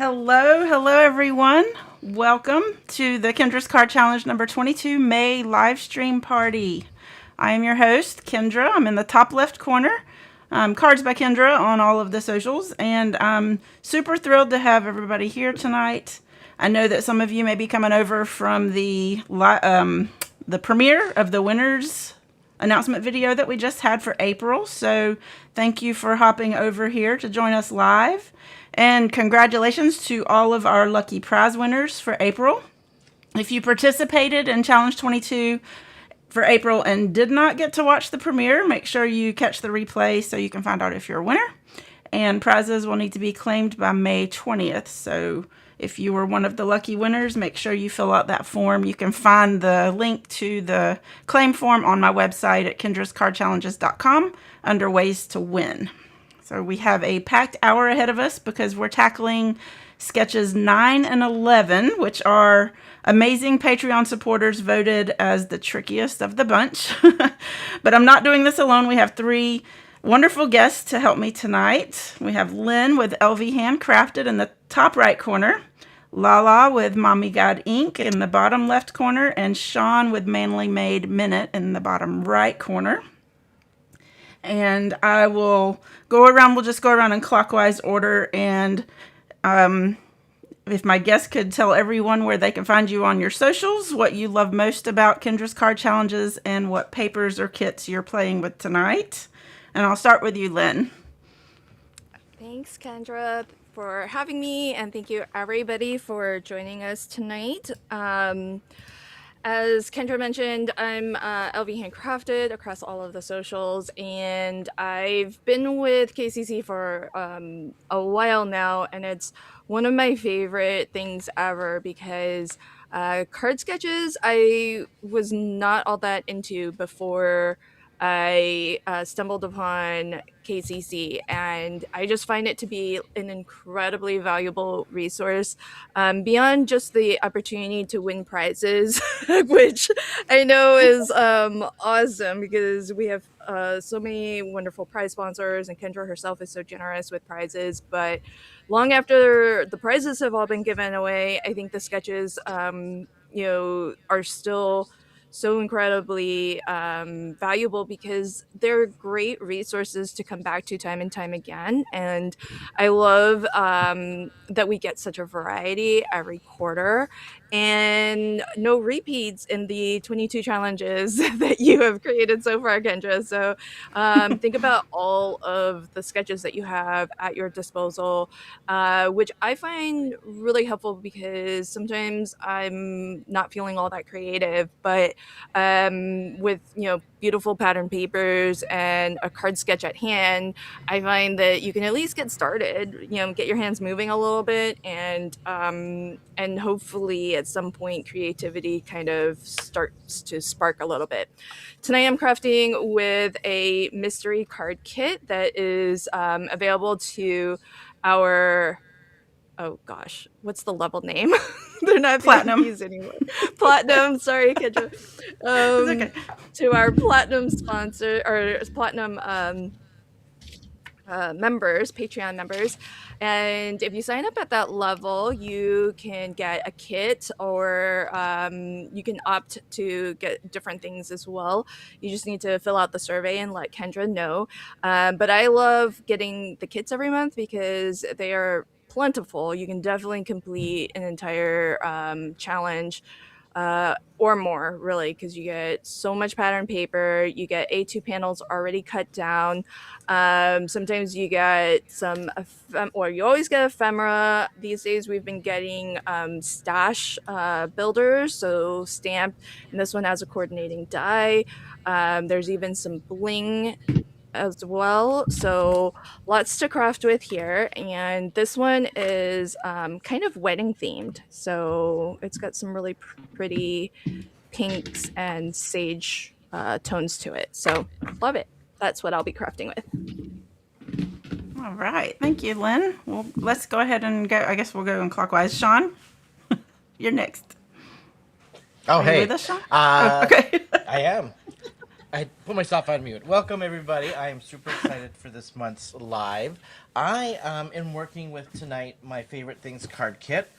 Hello everyone. Welcome to the Kendra's Card Challenge number 22 May Livestream Party. I am your host, Kendra. I'm in the top left corner. Cards by Kendra on all of the socials, and I'm super thrilled to have everybody here tonight. I know that some of you may be coming over from the premiere of the winners announcement video that we just had for April. So thank you for hopping over here to join us live. And congratulations to all of our lucky prize winners for April. If you participated in Challenge 22 for April and did not get to watch the premiere, make sure you catch the replay so you can find out if you're a winner. And prizes will need to be claimed by May 20th. So if you were one of the lucky winners, make sure you fill out that form. You can find the link to the claim form on my website at kendrascardchallenges.com under ways to win. So we have a packed hour ahead of us because we're tackling sketches 9 and 11, which are amazing Patreon supporters voted as the trickiest of the bunch. But I'm not doing this alone. We have 3 wonderful guests to help me tonight. We have Lynn with LV Handcrafted in the top right corner, Lala with Mommy God Ink in the bottom left corner, and Sean with Manly Made Minute in the bottom right corner. And I will go around, we'll just go around in clockwise order, and if my guests could tell everyone where they can find you on your socials, what you love most about Kendra's Card Challenges, and what papers or kits you're playing with tonight. And I'll start with you, Lynn. Thanks, Kendra, for having me, and thank you, everybody, for joining us tonight. As Kendra mentioned, I'm LV Handcrafted across all of the socials, and I've been with KCC for a while now, and it's one of my favorite things ever because card sketches I was not all that into before I stumbled upon KCC, and I just find it to be an incredibly valuable resource beyond just the opportunity to win prizes, which I know is awesome because we have so many wonderful prize sponsors, and Kendra herself is so generous with prizes. But long after the prizes have all been given away, I think the sketches, are still so incredibly valuable because they're great resources to come back to time and time again. And I love that we get such a variety every quarter and no repeats in the 22 challenges that you have created so far, Kendra. So think about all of the sketches that you have at your disposal, which I find really helpful because sometimes I'm not feeling all that creative, but with beautiful pattern papers and a card sketch at hand, I find that you can at least get started, get your hands moving a little bit, and hopefully at some point creativity kind of starts to spark a little bit. Tonight I'm crafting with a mystery card kit that is available to our, oh gosh, what's the level name? They're not Platinum. used anymore. Platinum, sorry, Kendra. It's okay. To our platinum sponsor, or platinum members, Patreon members. And if you sign up at that level, you can get a kit, or you can opt to get different things as well. You just need to fill out the survey and let Kendra know. But I love getting the kits every month because they are plentiful. You can definitely complete an entire challenge or more, really, because you get so much pattern paper. You get A2 panels already cut down. Sometimes you get some, or you always get ephemera. These days we've been getting stash builders, so stamped, and this one has a coordinating die. There's even some bling as well, so lots to craft with here. And this one is kind of wedding themed, so it's got some really pretty pinks and sage tones to it, so love it. That's what I'll be crafting with. All right. Thank you, Lynn. Well, let's go ahead and go. I guess we'll go in clockwise. Sean, you're next. Oh, Are hey. you with us, Sean? Okay. I am. I put myself on mute. Welcome, everybody. I am super excited for this month's live. I am working with tonight my favorite things card kit.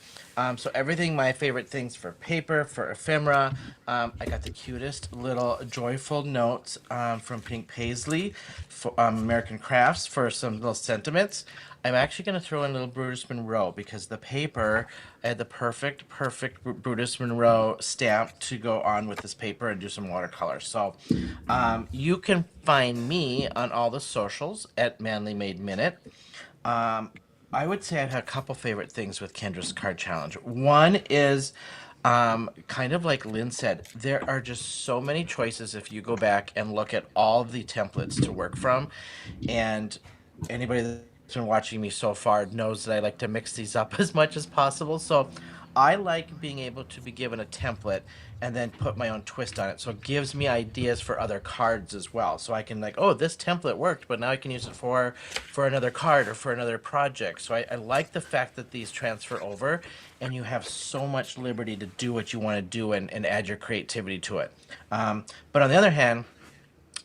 So everything my favorite things for paper, for ephemera. I got the cutest little joyful notes from Pink Paisley, for American Crafts for some little sentiments. I'm actually going to throw in a little Brutus Monroe because the paper, I had the perfect Brutus Monroe stamp to go on with this paper and do some watercolor. So you can find me on all the socials at Manly Made Minute. I would say I've had a couple favorite things with Kendra's Card Challenge. One is kind of like Lynn said, there are just so many choices if you go back and look at all the templates to work from. And anybody that's been watching me so far knows that I like to mix these up as much as possible. So I like being able to be given a template and then put my own twist on it. So it gives me ideas for other cards as well. So I can like, oh, this template worked, but now I can use it for another card or for another project. So I like the fact that these transfer over and you have so much liberty to do what you want to do and add your creativity to it. But on the other hand,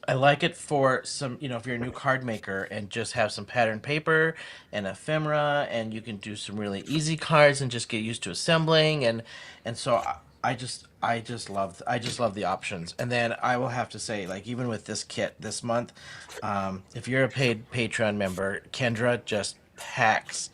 I like it for some, if you're a new card maker and just have some pattern paper and ephemera, and you can do some really easy cards and just get used to assembling, and so I just love the options. And then I will have to say, like even with this kit this month, if you're a paid Patreon member, Kendra just packs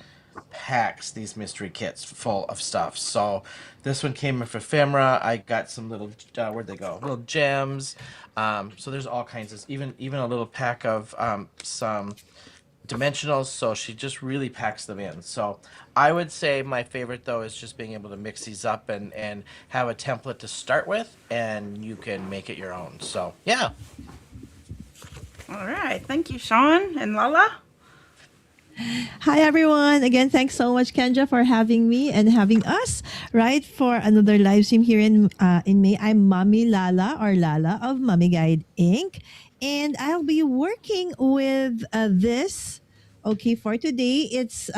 these mystery kits full of stuff. So this one came with ephemera. I got some little where'd they go? Little gems. So there's all kinds of even a little pack of some dimensionals. So she just really packs them in. So I would say my favorite though is just being able to mix these up and have a template to start with, and you can make it your own. So yeah. All right. Thank you, Sean and Lala. Hi, everyone. Again, thanks so much, Kendra, for having me and having us, right, for another live stream here in May. I'm Mommy Lala or Lala of Mommy Guide Inc. And I'll be working with this. Okay, for today, it's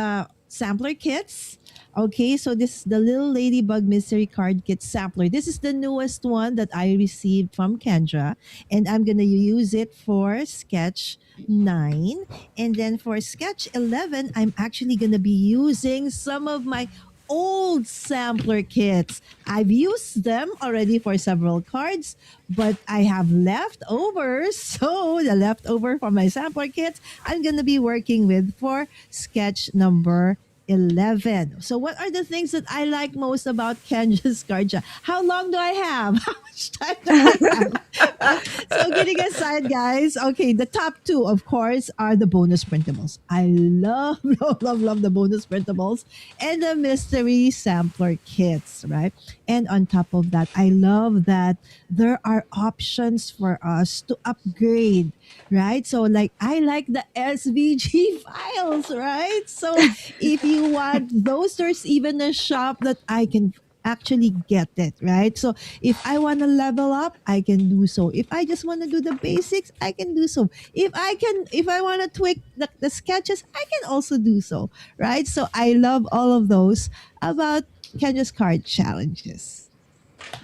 sampler kits. Okay, so this is the Little Ladybug Mystery Card Kit Sampler. This is the newest one that I received from Kendra, and I'm going to use it for sketch 9. And then for sketch 11, I'm actually going to be using some of my old sampler kits. I've used them already for several cards, but I have leftovers. So the leftover for my sampler kits, I'm going to be working with for sketch number 11. So what are the things that I like most about Kenja's Karja? How long do I have? How much time do I have? So kidding aside, guys. Okay, the top two, of course, are the bonus printables. I love, love the bonus printables and the mystery sampler kits, right? And on top of that, I love that there are options for us to upgrade, right? So like I like the SVG files, right? So if you want those, there's even a shop that I can actually get it, right? So if I want to level up, I can do so. If I just want to do the basics, I can do so. If I want to tweak the sketches, I can also do so, right? So I love all of those about Kenya's card challenges.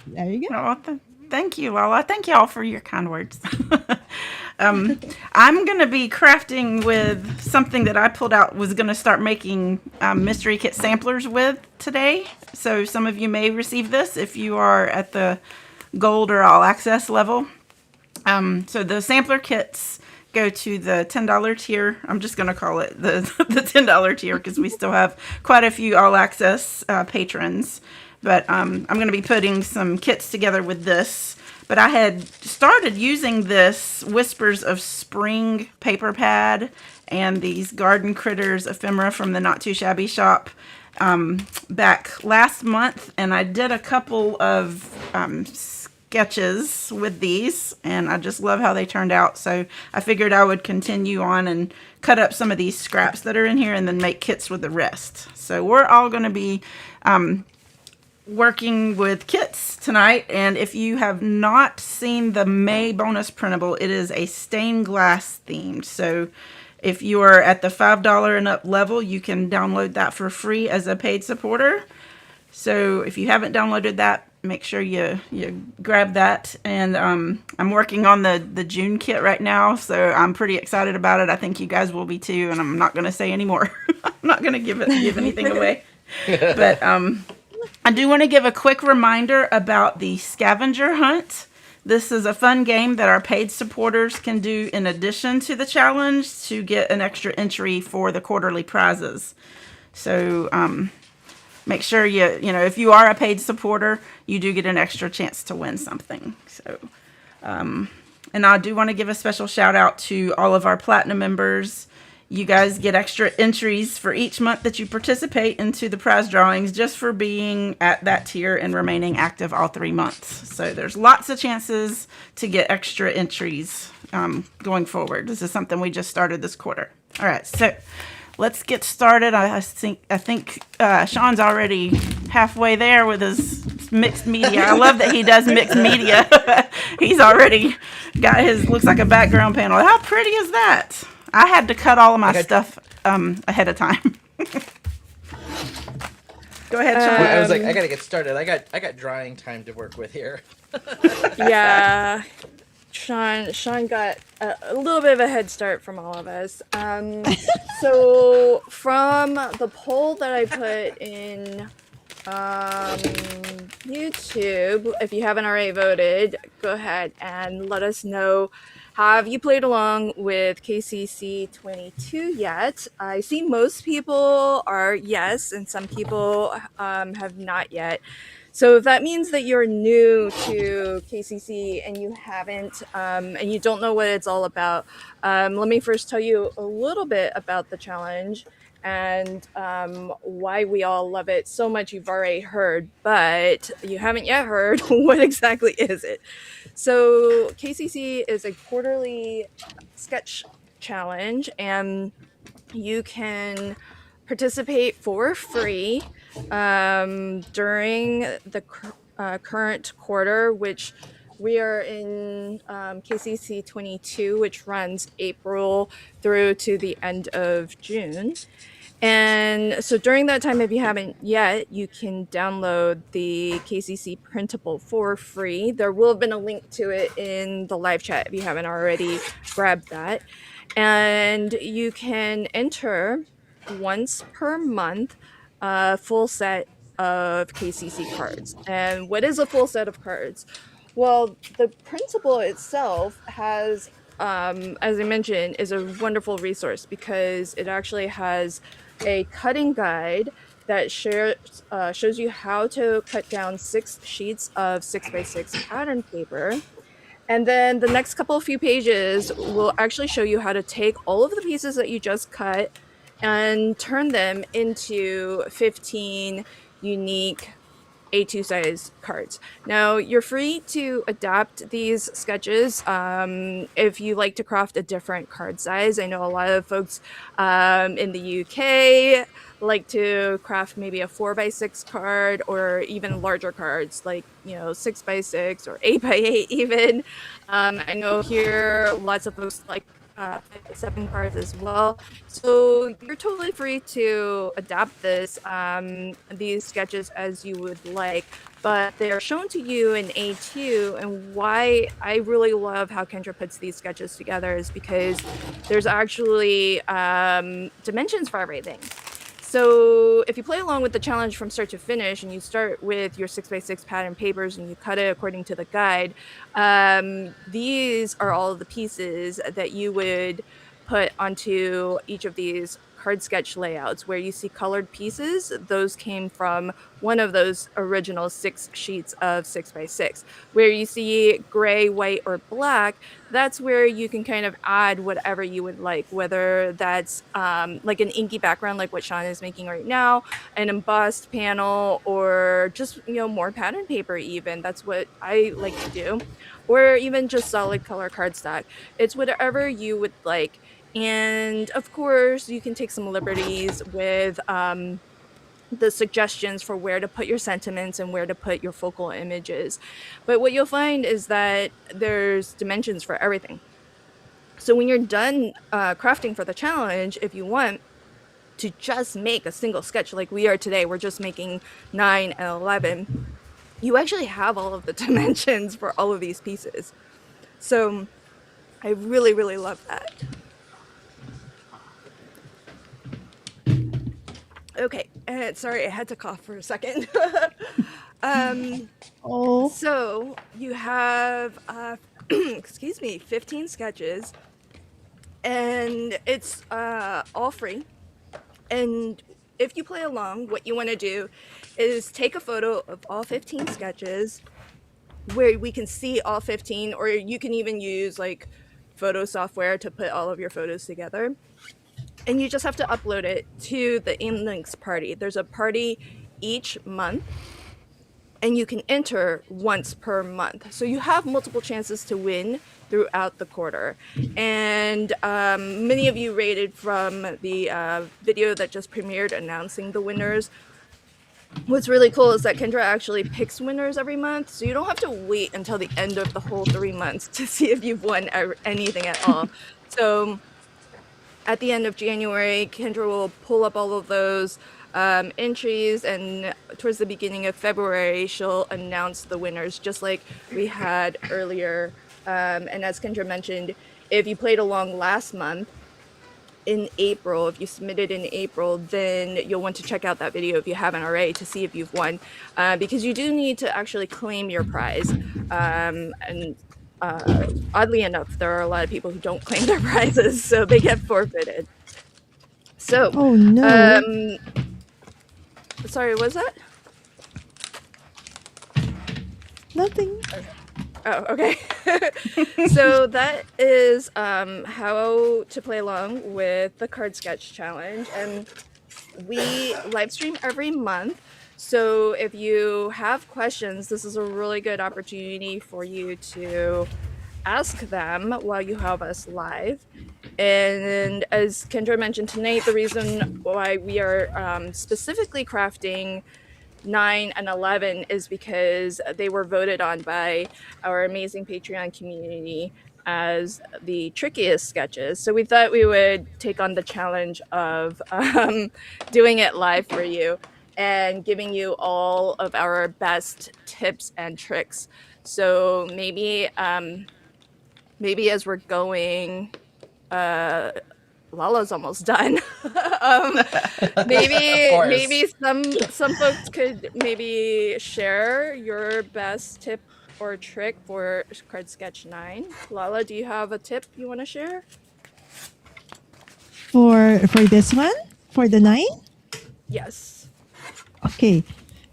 There you go. Oh, thank you, Lala. Thank you all for your kind words. I'm going to be crafting with something that I pulled out, was going to start making mystery kit samplers with today. So some of you may receive this if you are at the gold or all access level. So the sampler kits go to the $10 tier. I'm just going to call it the $10 tier because we still have quite a few all access patrons. But I'm going to be putting some kits together with this. But I had started using this Whispers of Spring paper pad and these Garden Critters ephemera from the Not Too Shabby shop back last month. And I did a couple of sketches with these, and I just love how they turned out. So I figured I would continue on and cut up some of these scraps that are in here and then make kits with the rest. So we're all going to be working with kits tonight, and if you have not seen the May bonus printable, it is a stained glass themed. So if you are at the $5 and up level, you can download that for free as a paid supporter. So if you haven't downloaded that, make sure you grab that. And I'm working on the June kit right now, so I'm pretty excited about it. I think you guys will be too, and I'm not going to say any more. I'm not going to give anything away. But I do want to give a quick reminder about the scavenger hunt. This is a fun game that our paid supporters can do in addition to the challenge to get an extra entry for the quarterly prizes. So make sure if you are a paid supporter, you do get an extra chance to win something. So, and I do want to give a special shout out to all of our platinum members. You guys get extra entries for each month that you participate into the prize drawings just for being at that tier and remaining active all 3 months. So there's lots of chances to get extra entries going forward. This is something we just started this quarter. All right, so let's get started. I think Sean's already halfway there with his mixed media. I love that he does mixed media. He's already got his, looks like a background panel. How pretty is that? I had to cut all of my stuff ahead of time. Go ahead, Sean. I was like, I gotta get started. I got drawing time to work with here. Yeah, Sean got a little bit of a head start from all of us. So from the poll that I put in YouTube, if you haven't already voted, go ahead and let us know. Have you played along with KCC 22 yet? I see most people are yes, and some people have not yet. So if that means that you're new to KCC and you haven't, and you don't know what it's all about, let me first tell you a little bit about the challenge and why we all love it so much. You've already heard, but you haven't yet heard what exactly is it. So KCC is a quarterly sketch challenge, and you can participate for free during the current quarter, which we are in KCC 22, which runs April through to the end of June. And so during that time, if you haven't yet, you can download the KCC printable for free. There will have been a link to it in the live chat if you haven't already grabbed that. And you can enter once per month a full set of KCC cards. And what is a full set of cards? Well, the printable itself has, as I mentioned, is a wonderful resource because it actually has a cutting guide that shows you how to cut down 6 sheets of 6x6 pattern paper. And then the next couple of few pages will actually show you how to take all of the pieces that you just cut and turn them into 15 unique A2 size cards. Now, you're free to adapt these sketches if you like to craft a different card size. I know a lot of folks in the UK like to craft maybe a 4x6 card or even larger cards like 6x6 or 8x8 even. I know here lots of folks like 7 cards as well. So you're totally free to adapt these sketches as you would like, but they are shown to you in A2. And why I really love how Kendra puts these sketches together is because there's actually dimensions for everything. So if you play along with the challenge from start to finish and you start with your 6x6 pattern papers and you cut it according to the guide, these are all the pieces that you would put onto each of these card sketch layouts. Where you see colored pieces, those came from one of those original 6 sheets of 6x6. Where you see gray, white, or black, that's where you can kind of add whatever you would like, whether that's like an inky background like what Sean is making right now, an embossed panel, or just more pattern paper even. That's what I like to do. Or even just solid color cardstock. It's whatever you would like. And of course, you can take some liberties with the suggestions for where to put your sentiments and where to put your focal images. But what you'll find is that there's dimensions for everything. So when you're done crafting for the challenge, if you want to just make a single sketch like we are today, we're just making 9 and 11. you actually have all of the dimensions for all of these pieces. So I really, really love that. Okay, and sorry, I had to cough for a second. Oh, So you have, excuse me, 15 sketches, and it's all free. And if you play along, what you want to do is take a photo of all 15 sketches where we can see all 15, or you can even use like photo software to put all of your photos together. And you just have to upload it to the MayLivestream Party. There's a party each month, and you can enter once per month. So you have multiple chances to win throughout the quarter. And many of you rated from the video that just premiered announcing the winners. What's really cool is that Kendra actually picks winners every month, so you don't have to wait until the end of the whole 3 months to see if you've won anything at all. So at the end of January, Kendra will pull up all of those entries, and towards the beginning of February, she'll announce the winners, just like we had earlier. And as Kendra mentioned, if you played along last month, in April, if you submitted in April, then you'll want to check out that video if you haven't already to see if you've won, because you do need to actually claim your prize. And oddly enough, there are a lot of people who don't claim their prizes, so they get forfeited. So, oh no. sorry, was that? Nothing. Oh, okay. So that is how to play along with the card sketch challenge, and we live stream every month. So if you have questions, this is a really good opportunity for you to ask them while you have us live. And as Kendra mentioned tonight, the reason why we are specifically crafting 9 and 11 is because they were voted on by our amazing Patreon community as the trickiest sketches. So we thought we would take on the challenge of doing it live for you and giving you all of our best tips and tricks. So maybe as we're going, Lala's almost done. Maybe some folks could maybe share your best tip or trick for card sketch 9. Lala, do you have a tip you want to share? For this one? For the 9? Yes. Okay.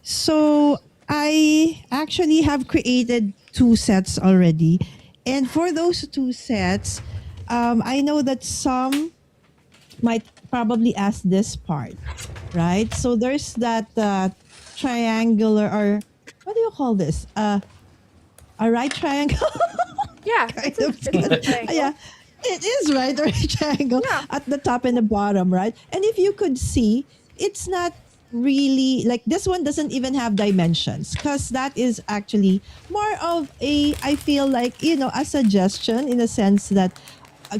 So I actually have created 2 sets already. And for those 2 sets, I know that some might probably ask this part, right? So there's that triangular, or what do you call this? A right triangle? Yeah. Kind It's a, of it's a thing. triangle. Yeah, it is right, a right triangle Yeah. at the top and the bottom, right? And if you could see, it's not really like this one doesn't even have dimensions, because that is actually more of a, I feel like, a suggestion, in a sense that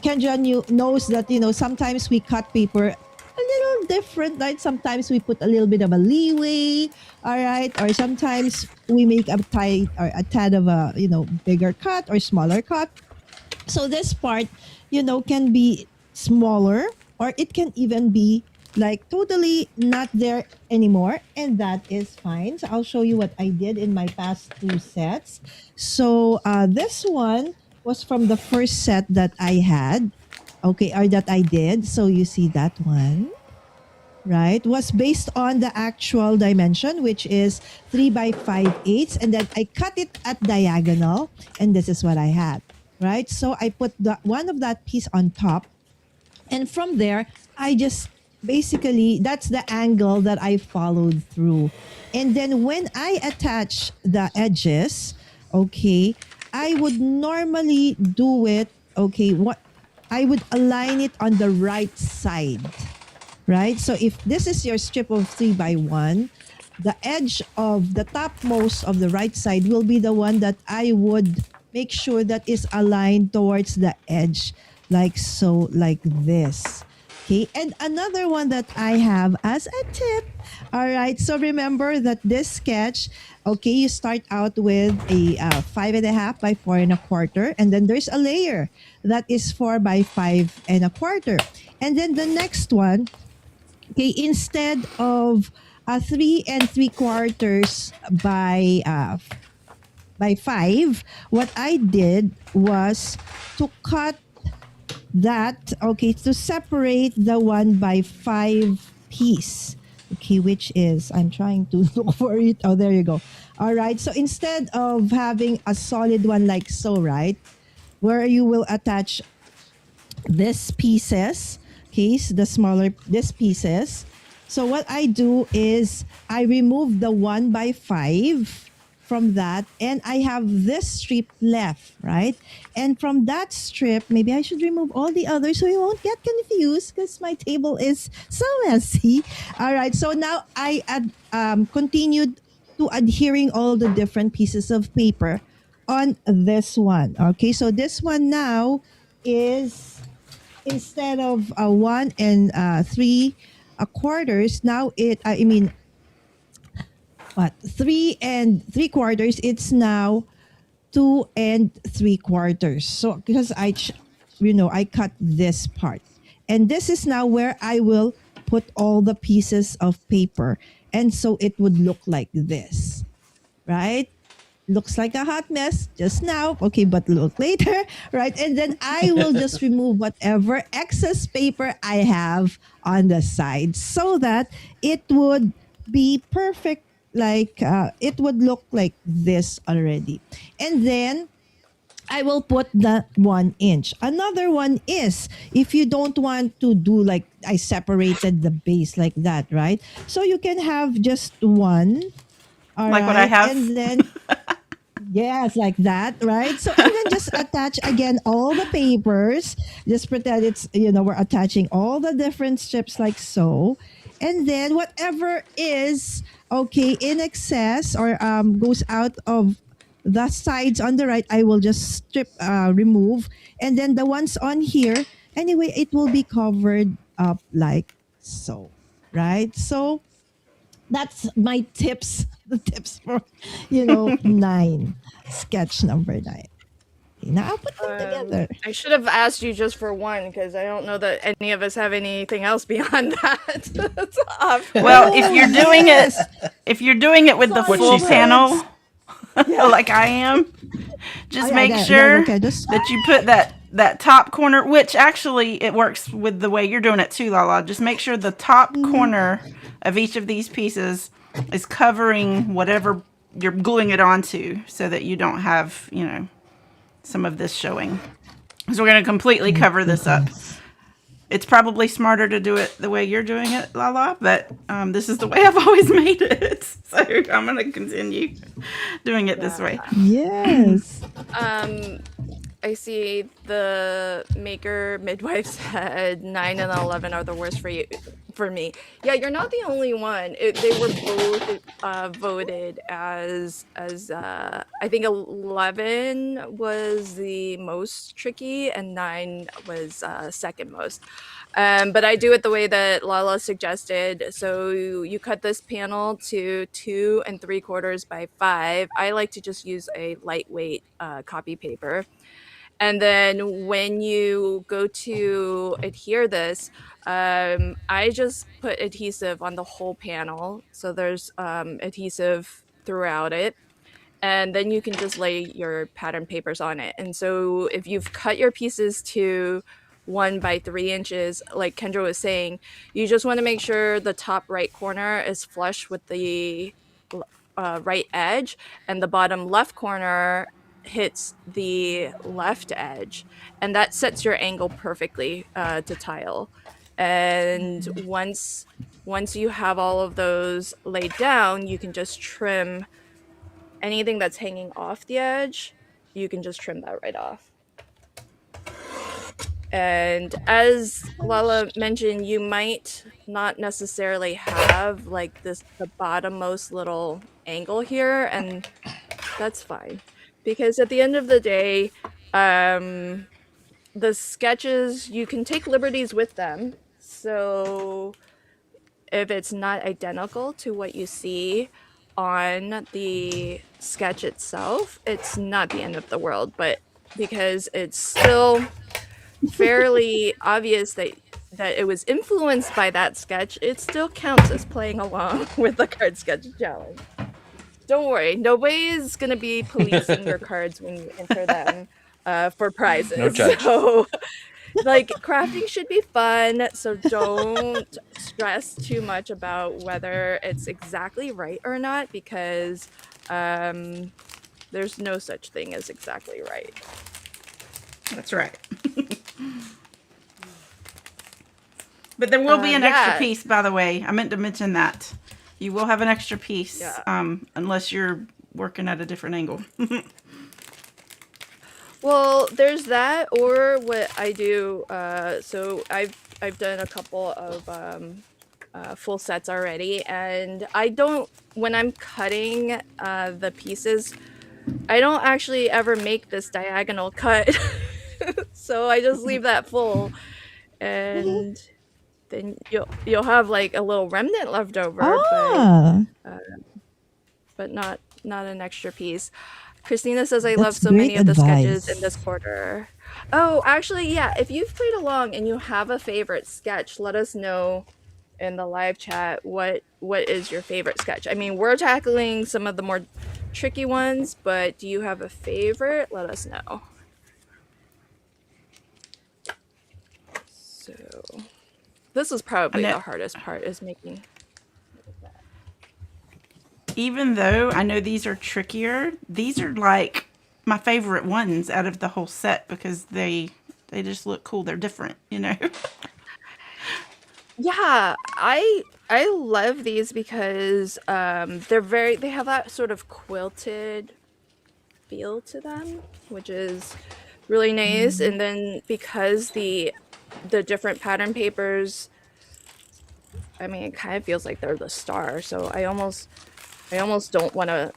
Kendra knows that, sometimes we cut paper a little different, right? Sometimes we put a little bit of a leeway, all right? Or sometimes we make a tight or a tad of a, bigger cut or smaller cut. So this part, can be smaller, or it can even be like totally not there anymore. And that is fine. So I'll show you what I did in my past 2 sets. So this one was from the first set that I had, okay, or that I did. So you see that one, right, was based on the actual dimension, which is 3 by 5/8, and then I cut it at diagonal, and this is what I had, right? So I put one of that piece on top, and from there, I just basically, that's the angle that I followed through. And then when I attach the edges, okay, I would normally do it, okay, I would align it on the right side, right? So if this is your strip of 3 by 1, the edge of the topmost of the right side will be the one that I would make sure that is aligned towards the edge, like so, like this. Okay, and another one that I have as a tip. All right, so remember that this sketch, okay, you start out with a 5.5 by 4.25, and then there's a layer that is 4 by 5.25, and then the next one, okay, instead of 3 3/4 by 5, what I did was to cut that, okay, to separate the 1 by 5 piece, okay, which is, I'm trying to look for it. Oh, there you go. All right, so instead of having a solid one like so, right, where you will attach this pieces, okay, so the smaller this pieces. So what I do is I remove the 1 by 5 from that, and I have this strip left, right? And from that strip, maybe I should remove all the others so you won't get confused because my table is so messy. All right, so now I continued to adhering all the different pieces of paper on this one. Okay, so this one now is, instead of 1 and 3/4, now I mean, what, 3 3/4, it's now 2 3/4. So because I cut this part, and this is now where I will put all the pieces of paper, and so it would look like this, right? Looks like a hot mess just now. Okay, but look later, right? And then I will just remove whatever excess paper I have on the side so that it would be perfect. Like it would look like this already. And then I will put the 1 inch. Another one is, if you don't want to do like I separated the base like that, right? So you can have just one. All Like what I right. have. And then yes, like that, right? So, and then just attach again all the papers. Just pretend we're attaching all the different strips like so. And then whatever is, okay, in excess or goes out of the sides on the right, I will just remove. And then the ones on here, anyway, it will be covered up like so, right? So, that's my tips. The tips for, 9, sketch number 9. Okay, now I'll put them together. I should have asked you just for one because I don't know that any of us have anything else beyond that. That's off. Well, if Oh, you're doing yes. it with the Sorry, full she said. panel, like I am, just make sure okay, just that you put that top corner, which actually it works with the way you're doing it too, Lala. Just make sure the top corner of each of these pieces is covering whatever you're gluing it onto, so that you don't have, some of this showing. So we're going to completely cover this up. It's probably smarter to do it the way you're doing it, Lala, but this is the way I've always made it. So I'm going to continue doing it this way. yes. I see the maker midwife said 9 and 11 are the worst for me. Yeah, you're not the only one. They were both voted as I think 11 was the most tricky and 9 was second most. But I do it the way that Lala suggested. So you cut this panel to 2 3/4 by 5. I like to just use a lightweight copy paper. And then when you go to adhere this, I just put adhesive on the whole panel. So there's adhesive throughout it. And then you can just lay your pattern papers on it. And so if you've cut your pieces to 1 by 3 inches, like Kendra was saying, you just want to make sure the top right corner is flush with the right edge, and the bottom left corner hits the left edge, and that sets your angle perfectly to tile. And once you have all of those laid down, you can just trim anything that's hanging off the edge. You can just trim that right off. And as Lala mentioned, you might not necessarily have like the bottommost little angle here, and that's fine. Because at the end of the day, the sketches, you can take liberties with them. So if it's not identical to what you see on the sketch itself, it's not the end of the world. But because it's still fairly obvious that it was influenced by that sketch, it still counts as playing along with the card sketch challenge. Don't worry, nobody is gonna be policing your cards when you enter them for prizes. No judge. So, like, crafting should be fun. So don't stress too much about whether it's exactly right or not, because there's no such thing as exactly right. That's right. But there will be an extra Yeah. piece, by the way. I meant to mention that. You will have an extra piece, Yeah. unless you're working at a different angle. Well, there's that, or what I do. So I've done a couple of full sets already, and I don't, when I'm cutting the pieces, I don't actually ever make this diagonal cut. So I just leave that full, and then you'll have like a little remnant left over, Ah, but not an extra piece. Christina says, I love that's so many great of the sketches advice. in this quarter. Oh, actually, yeah, if you've played along and you have a favorite sketch, let us know in the live chat what is your favorite sketch. I mean, we're tackling some of the more tricky ones, but do you have a favorite? Let us know. So this is probably I know- the hardest part, is making. Even though I know these are trickier, these are like my favorite ones out of the whole set because they just look cool. They're different, you know. Yeah, I love these because they have that sort of quilted feel to them, which is really nice. And then because the different pattern papers, I mean, it kind of feels like they're the star. So I almost don't want to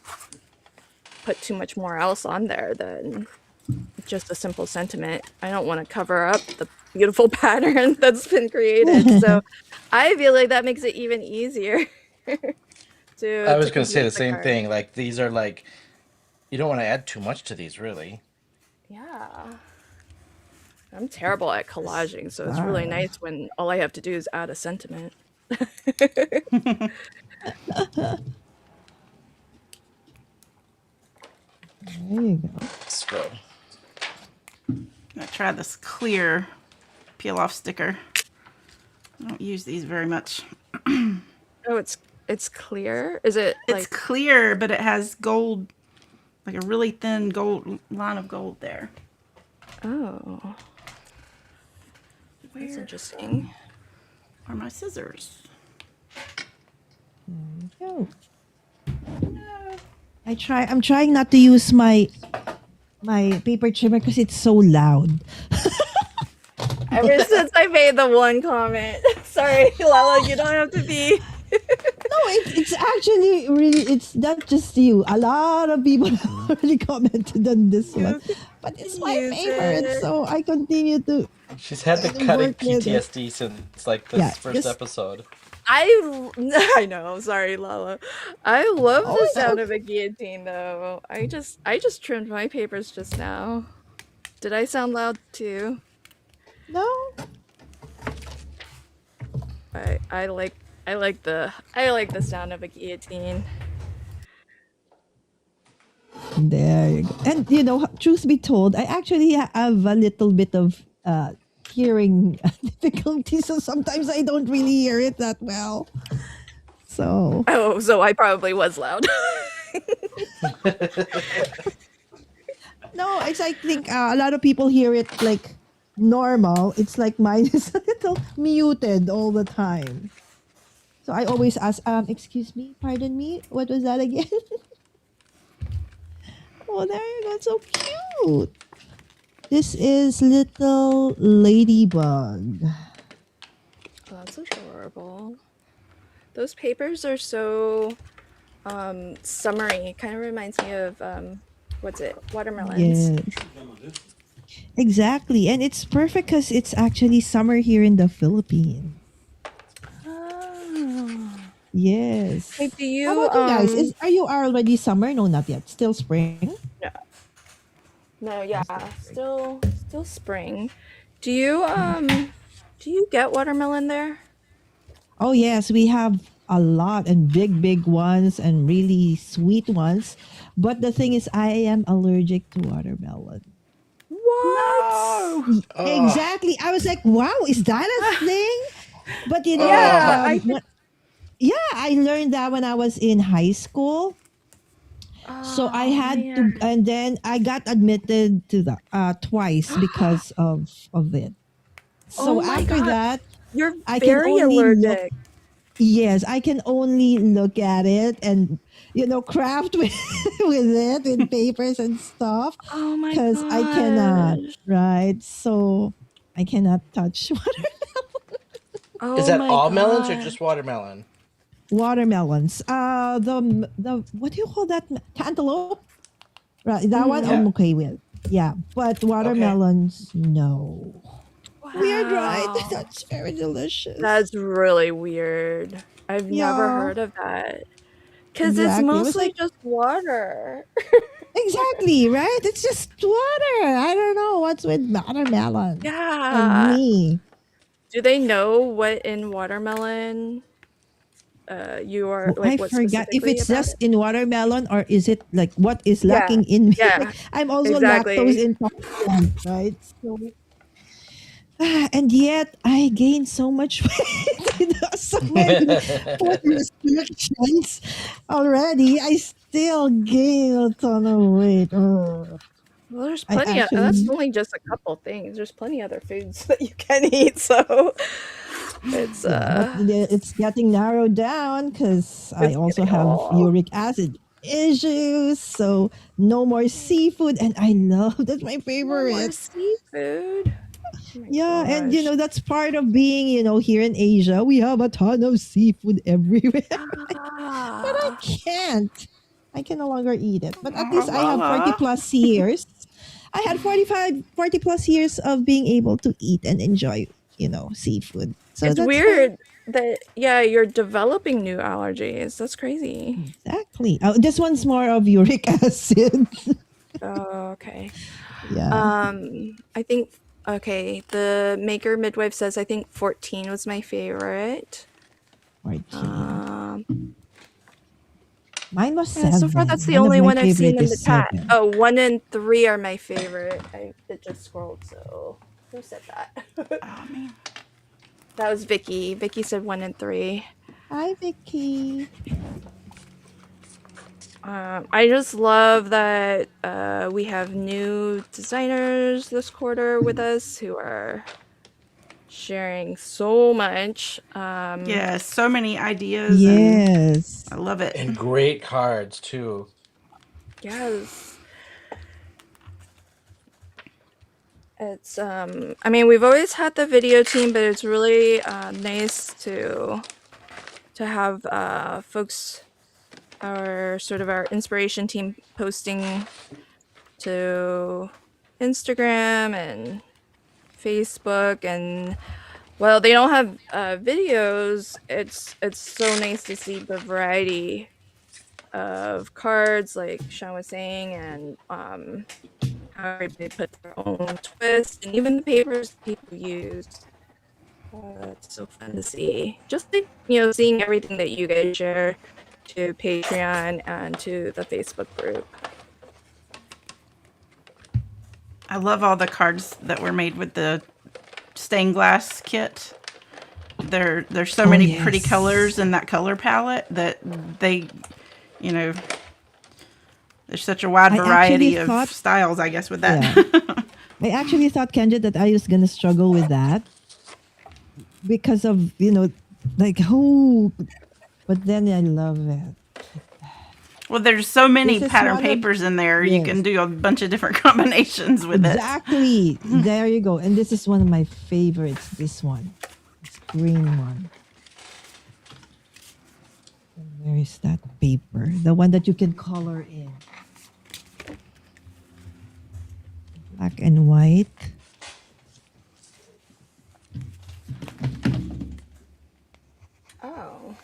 put too much more else on there than just a simple sentiment. I don't want to cover up the beautiful pattern that's been created. So I feel like that makes it even easier to I was going to say complete the same card. thing. Like, these are like, you don't want to add too much to these, really. Yeah. I'm terrible at collaging, so it's really nice when all I have to do is add a sentiment. There you go. Let's go. I'm gonna try this clear peel off sticker. I don't use these very much. Oh, it's clear? Is it It's like clear, but it has gold, like a really thin gold line of gold there. oh, that's interesting. Are my scissors? Oh. I'm trying not to use my paper trimmer because it's so loud. Ever since I made the one comment. Sorry, Lala, you don't have to be. No, it's actually really, it's not just you. A lot of people have already commented on this one. But it's my Use favorite, it. so I continue to. She's had the Doesn't cutting work with it. PTSD since like this Yeah, first just- episode. I know, sorry, Lala. I love Oh, the so- sound of a guillotine though. I just trimmed my papers just now. Did I sound loud too? No? I like the sound of a guillotine. There you go. And you know, truth be told, I actually have a little bit of hearing difficulty, so sometimes I don't really hear it that well. So Oh, so I probably was loud. no, it's I think a lot of people hear it like normal. It's like mine is a little muted all the time. So I always ask, excuse me, pardon me, what was that again? Oh, there you go, so cute. This is little ladybug. Oh, that's adorable. Those papers are so summery. Kind of reminds me of what's it? Watermelons. Yes. Exactly. And it's perfect because it's actually summer here in the Philippines. Yes. Hey, do How you about you guys? Are you already summer? No, not yet. Still spring. no, no, yeah, Still spring. still spring. Do you get watermelon there? Oh yes, we have a lot and big ones and really sweet ones. But the thing is, I am allergic to watermelon. What? No. Oh, Exactly. I was like, wow, is that a thing? But Yeah, I could. yeah, I learned that when I was in high school. So I Oh had to, man. and then I got admitted to the twice because of it. Oh So my after god, that, you're I can very only look. allergic. Yes, I can only look at it and craft with with it with papers and stuff Oh my because I cannot. gosh. Right, so I cannot touch is Oh that my all melons or god. just watermelon? watermelons. The what do you call that? Cantaloupe. Right, that one Mm-hmm. Yeah. I'm okay with. Yeah, but Okay. watermelons, no. Weird, right? Wow. That's very delicious. That's really weird. I've never Yeah, heard of that. Because it's exactly. I was mostly like, just water. exactly, right? It's just water. I don't know what's with watermelon and Yeah. me. Do they know what in watermelon you are I like what forgot if specifically it's about just it? in watermelon or is it like what is Yeah. lacking in me? Yeah. Like I'm also lactose Exactly. intolerant, right? So and yet I gained so much weight with so many food restrictions already. I still gain a ton of weight. Ugh. Well, there's I plenty of that's actually, only just a couple things. There's plenty other foods that you can eat, so it's yeah, but it's getting narrowed down because I it's also getting have all uric acid issues. So no more seafood, and I love that's my no more favorite. seafood. Oh my Yeah, and gosh. that's part of being, here in Asia. We have a ton of seafood everywhere. But I Ah. can't. I can no longer eat it. But at Oh, least I have 40 Lala. plus years. I had 40 plus years of being able to eat and enjoy, seafood. So It's that's fine. weird that yeah, you're developing new allergies. That's crazy. Exactly. This one's more of uric acid. Oh, okay. Yeah. I think okay, the maker midwife says I think 14 was my favorite. 14. Um, Mine was yeah, so far that's 7. the One of only my one I've seen favorite in the is chat. 7. Oh, 1 and 3 are my favorite. It just scrolled, so who said that? Oh, man. That was Vicky. Vicky said 1 and 3. Hi, Vicky. I just love that we have new designers this quarter with us who are sharing so much. Yeah, so many ideas, and Yes. I love it. And great cards too. Yes. It's I mean we've always had the video team, but it's really nice to have folks our inspiration team posting to Instagram and Facebook, and while they don't have videos, it's so nice to see the variety of cards like Sean was saying, and how everybody put their own twist, and even the papers people use. It's so fun to see. Just like, seeing everything that you guys share to Patreon and to the Facebook group. I love all the cards that were made with the stained glass kit. There's so Oh, many pretty yes. colors in that color palette that they, you know, there's such a wide I actually variety of thought, styles, I guess, with that. yeah. I actually thought, Kendra, that I was going to struggle with that because of, like, but then I love it. Well, there's so many This is pattern one of, papers in there. You can yes, do a bunch of different combinations with it. exactly. There you go. And this is one of my favorites, this one. This green one. And where is that paper? The one that you can color in. Black and white. Oh.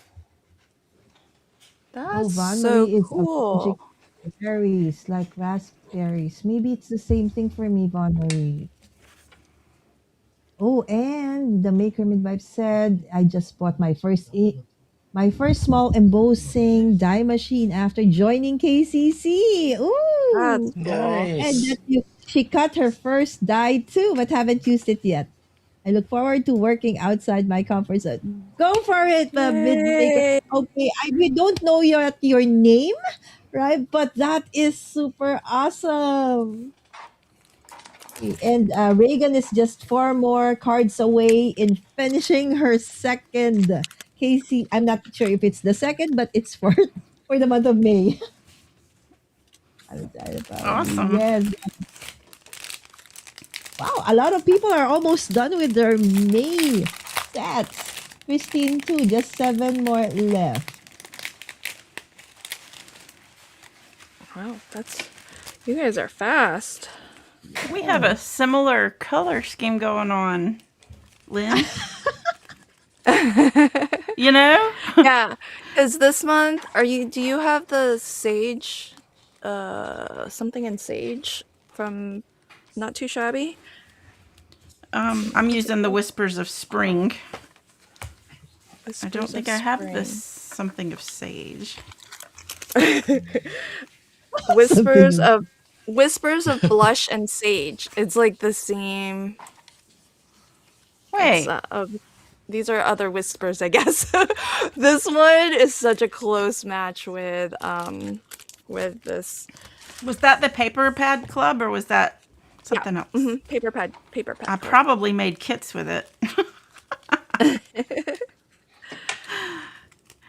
Oh, That's Van so Marie is allergic cool. to berries, like raspberries. Maybe it's the same thing for me, Von Marie. Oh, and the Maker Midwife said, I just bought my first small embossing die machine after joining KCC. That's Ooh. cool. And Nice. she cut her first die too, but haven't used it yet. I look forward to working outside my comfort zone. Go for it, Midmaker. Yay! Okay, we don't know your name, right? But that is super awesome. And Reagan is just four more cards away in finishing her second Casey. I'm not sure if it's the second, but it's for for the month of May. I'm excited about it. Awesome. Yes. Wow, a lot of people are almost done with their May sets. Christine too, just seven more left. Wow, that's you guys are fast. We have a similar color scheme going on, Lynn. You know? Yeah, because this month do you have the sage, something in sage from Not Too Shabby? I'm using the Whispers of Spring. I don't Whispers think of I have this Spring. something of sage. Whispers Something. of Whispers of Blush and Sage. It's like the same. It's Wait, these are other whispers, I guess. This one is such a close match with this. was that the Paper Pad Club or was that Yeah. something else? Paper I pad club. probably made kits with it.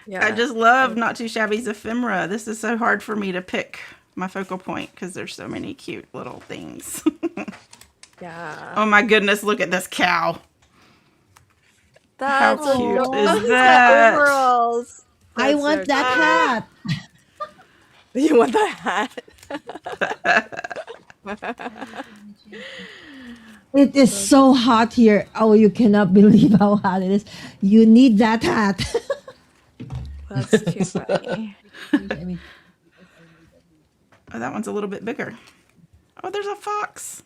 Yeah. I just love Not Too Shabby's ephemera. This is so hard for me to pick my focal point because there's so many cute little things. Yeah. Oh my goodness, look at this cow. That's How cute adorable. is He's got that? overalls. I That's want so that cute. hat. You want that hat? It is so hot here. Oh, you cannot believe how hot it is. You need that hat. That's too funny. I mean, Oh, that one's a little bit bigger. Oh, there's a fox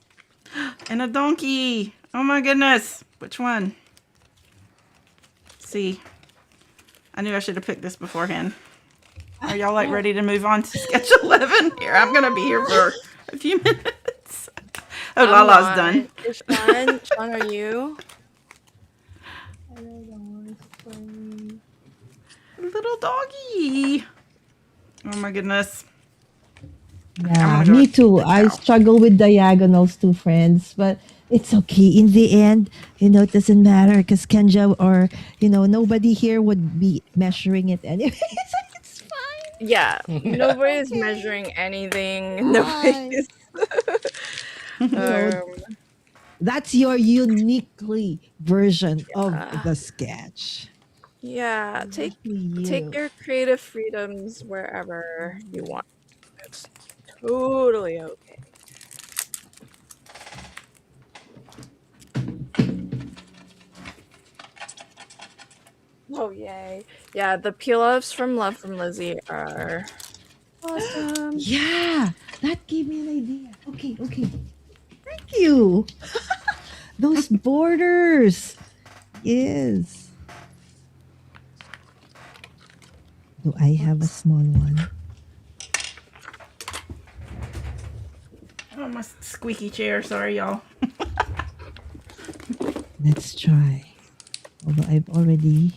and a donkey. Oh my goodness. Which one? See, I knew I should have picked this beforehand. Are y'all like ready to move on to sketch 11? Here, I'm going to be here for a few minutes. Oh, I'm Lala's not. done. Is Sean, are you? Little doggy. Oh my goodness. yeah, I'm gonna go me with too. the I cow. struggle with diagonals too, friends, but it's okay. In the end, it doesn't matter because Kenja or, nobody here would be measuring it anyway. So it's fine. Yeah. Nobody's Okay. measuring anything. Fine. Nobody's. You know, Um, that's your uniquely version of uh, the sketch. yeah. Exactly Take you. your creative freedoms wherever you want. It's totally okay. Oh yay! Yeah, the peel-offs from Love from Lizzie are awesome. Yeah, that gave me an idea. Okay, okay. Thank you. Those borders. Yes. Do I have a small one? Oh, my squeaky chair. Sorry, y'all. Let's try. Although I've already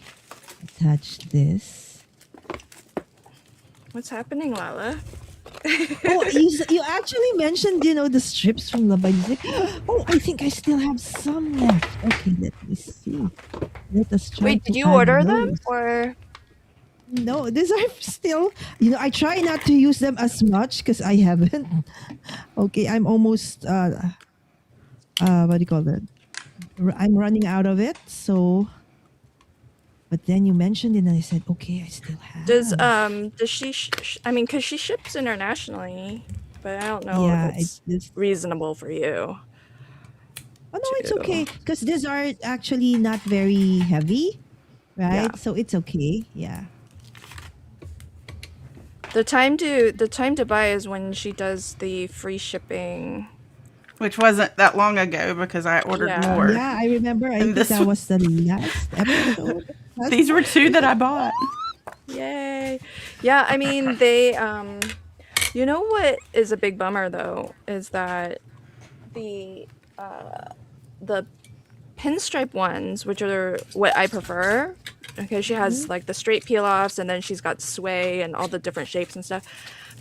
attached this. What's happening, Lala? Oh, you actually mentioned, the strips from the Bajik. Oh, I think I still have some left. Okay, let me see. Let us try Wait, to did you add order them those. or? No, these are still, I try not to use them as much because I haven't. Okay, I'm almost, what do you call that? I'm running out of it. So, but then you mentioned it and I said, okay, I still have. Does she? I mean, because she ships internationally, but I don't know Yeah, if it's reasonable for you. oh no, it's to. okay because these are actually not very heavy, right? Yeah. So it's okay. Yeah. The time to buy is when she does the free shipping. which wasn't that long ago because I ordered Yeah. more. Yeah, I remember. I And think this that was the last episode. these were two that I bought. Yay. Yeah, I mean they you know what is a big bummer though is that the the pinstripe ones, which are what I prefer, okay, she has like the straight peel offs and then she's got sway and all the different shapes and stuff.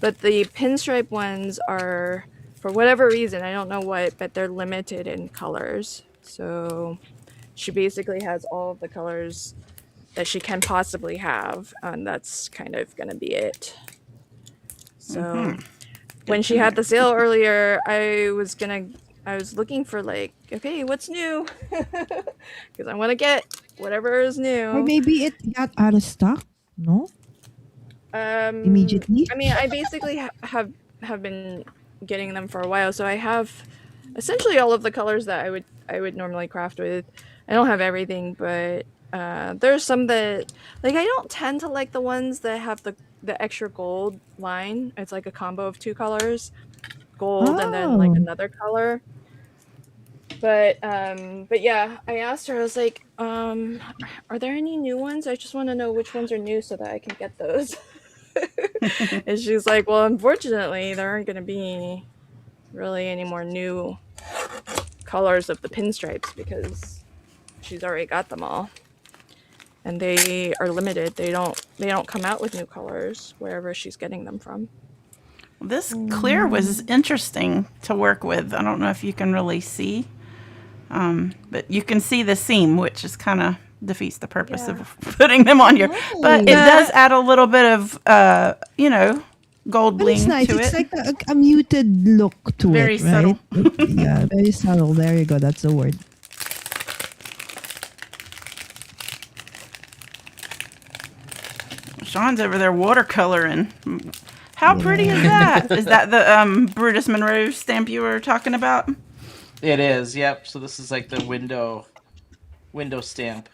But the pinstripe ones are, for whatever reason, I don't know what, but they're limited in colors. So she basically has all of the colors that she can possibly have, and that's kind of gonna be it. So when she had the sale earlier, I was looking for like, okay, what's new? Because I want to get whatever is Or new. maybe it got out of stock. No, immediately. I mean, I basically have been getting them for a while, so I have essentially all of the colors that I would normally craft with. I don't have everything, but there's some that like I don't tend to like the ones that have the extra gold line. It's like a combo of two colors, gold and then like Oh, another color. But yeah, I asked her. I was like, are there any new ones? I just want to know which ones are new so that I can get those. And she's like, well, unfortunately, there aren't going to be really any more new colors of the pinstripes because she's already got them all, and they are limited. They don't come out with new colors wherever she's getting them from. This clear was interesting to work with. I don't know if you can really see, but you can see the seam, which is kind of defeats the purpose Yeah. of putting them on here. But it Yeah. does add a little bit of, gold but it's bling nice. to It's it. like a muted look to Very it, right? subtle. Yeah, very subtle. There you go. That's the word. Sean's over there watercoloring. How pretty is that? Is that the Brutus Monroe stamp you were talking about? It is, yep. So this is like the window stamp.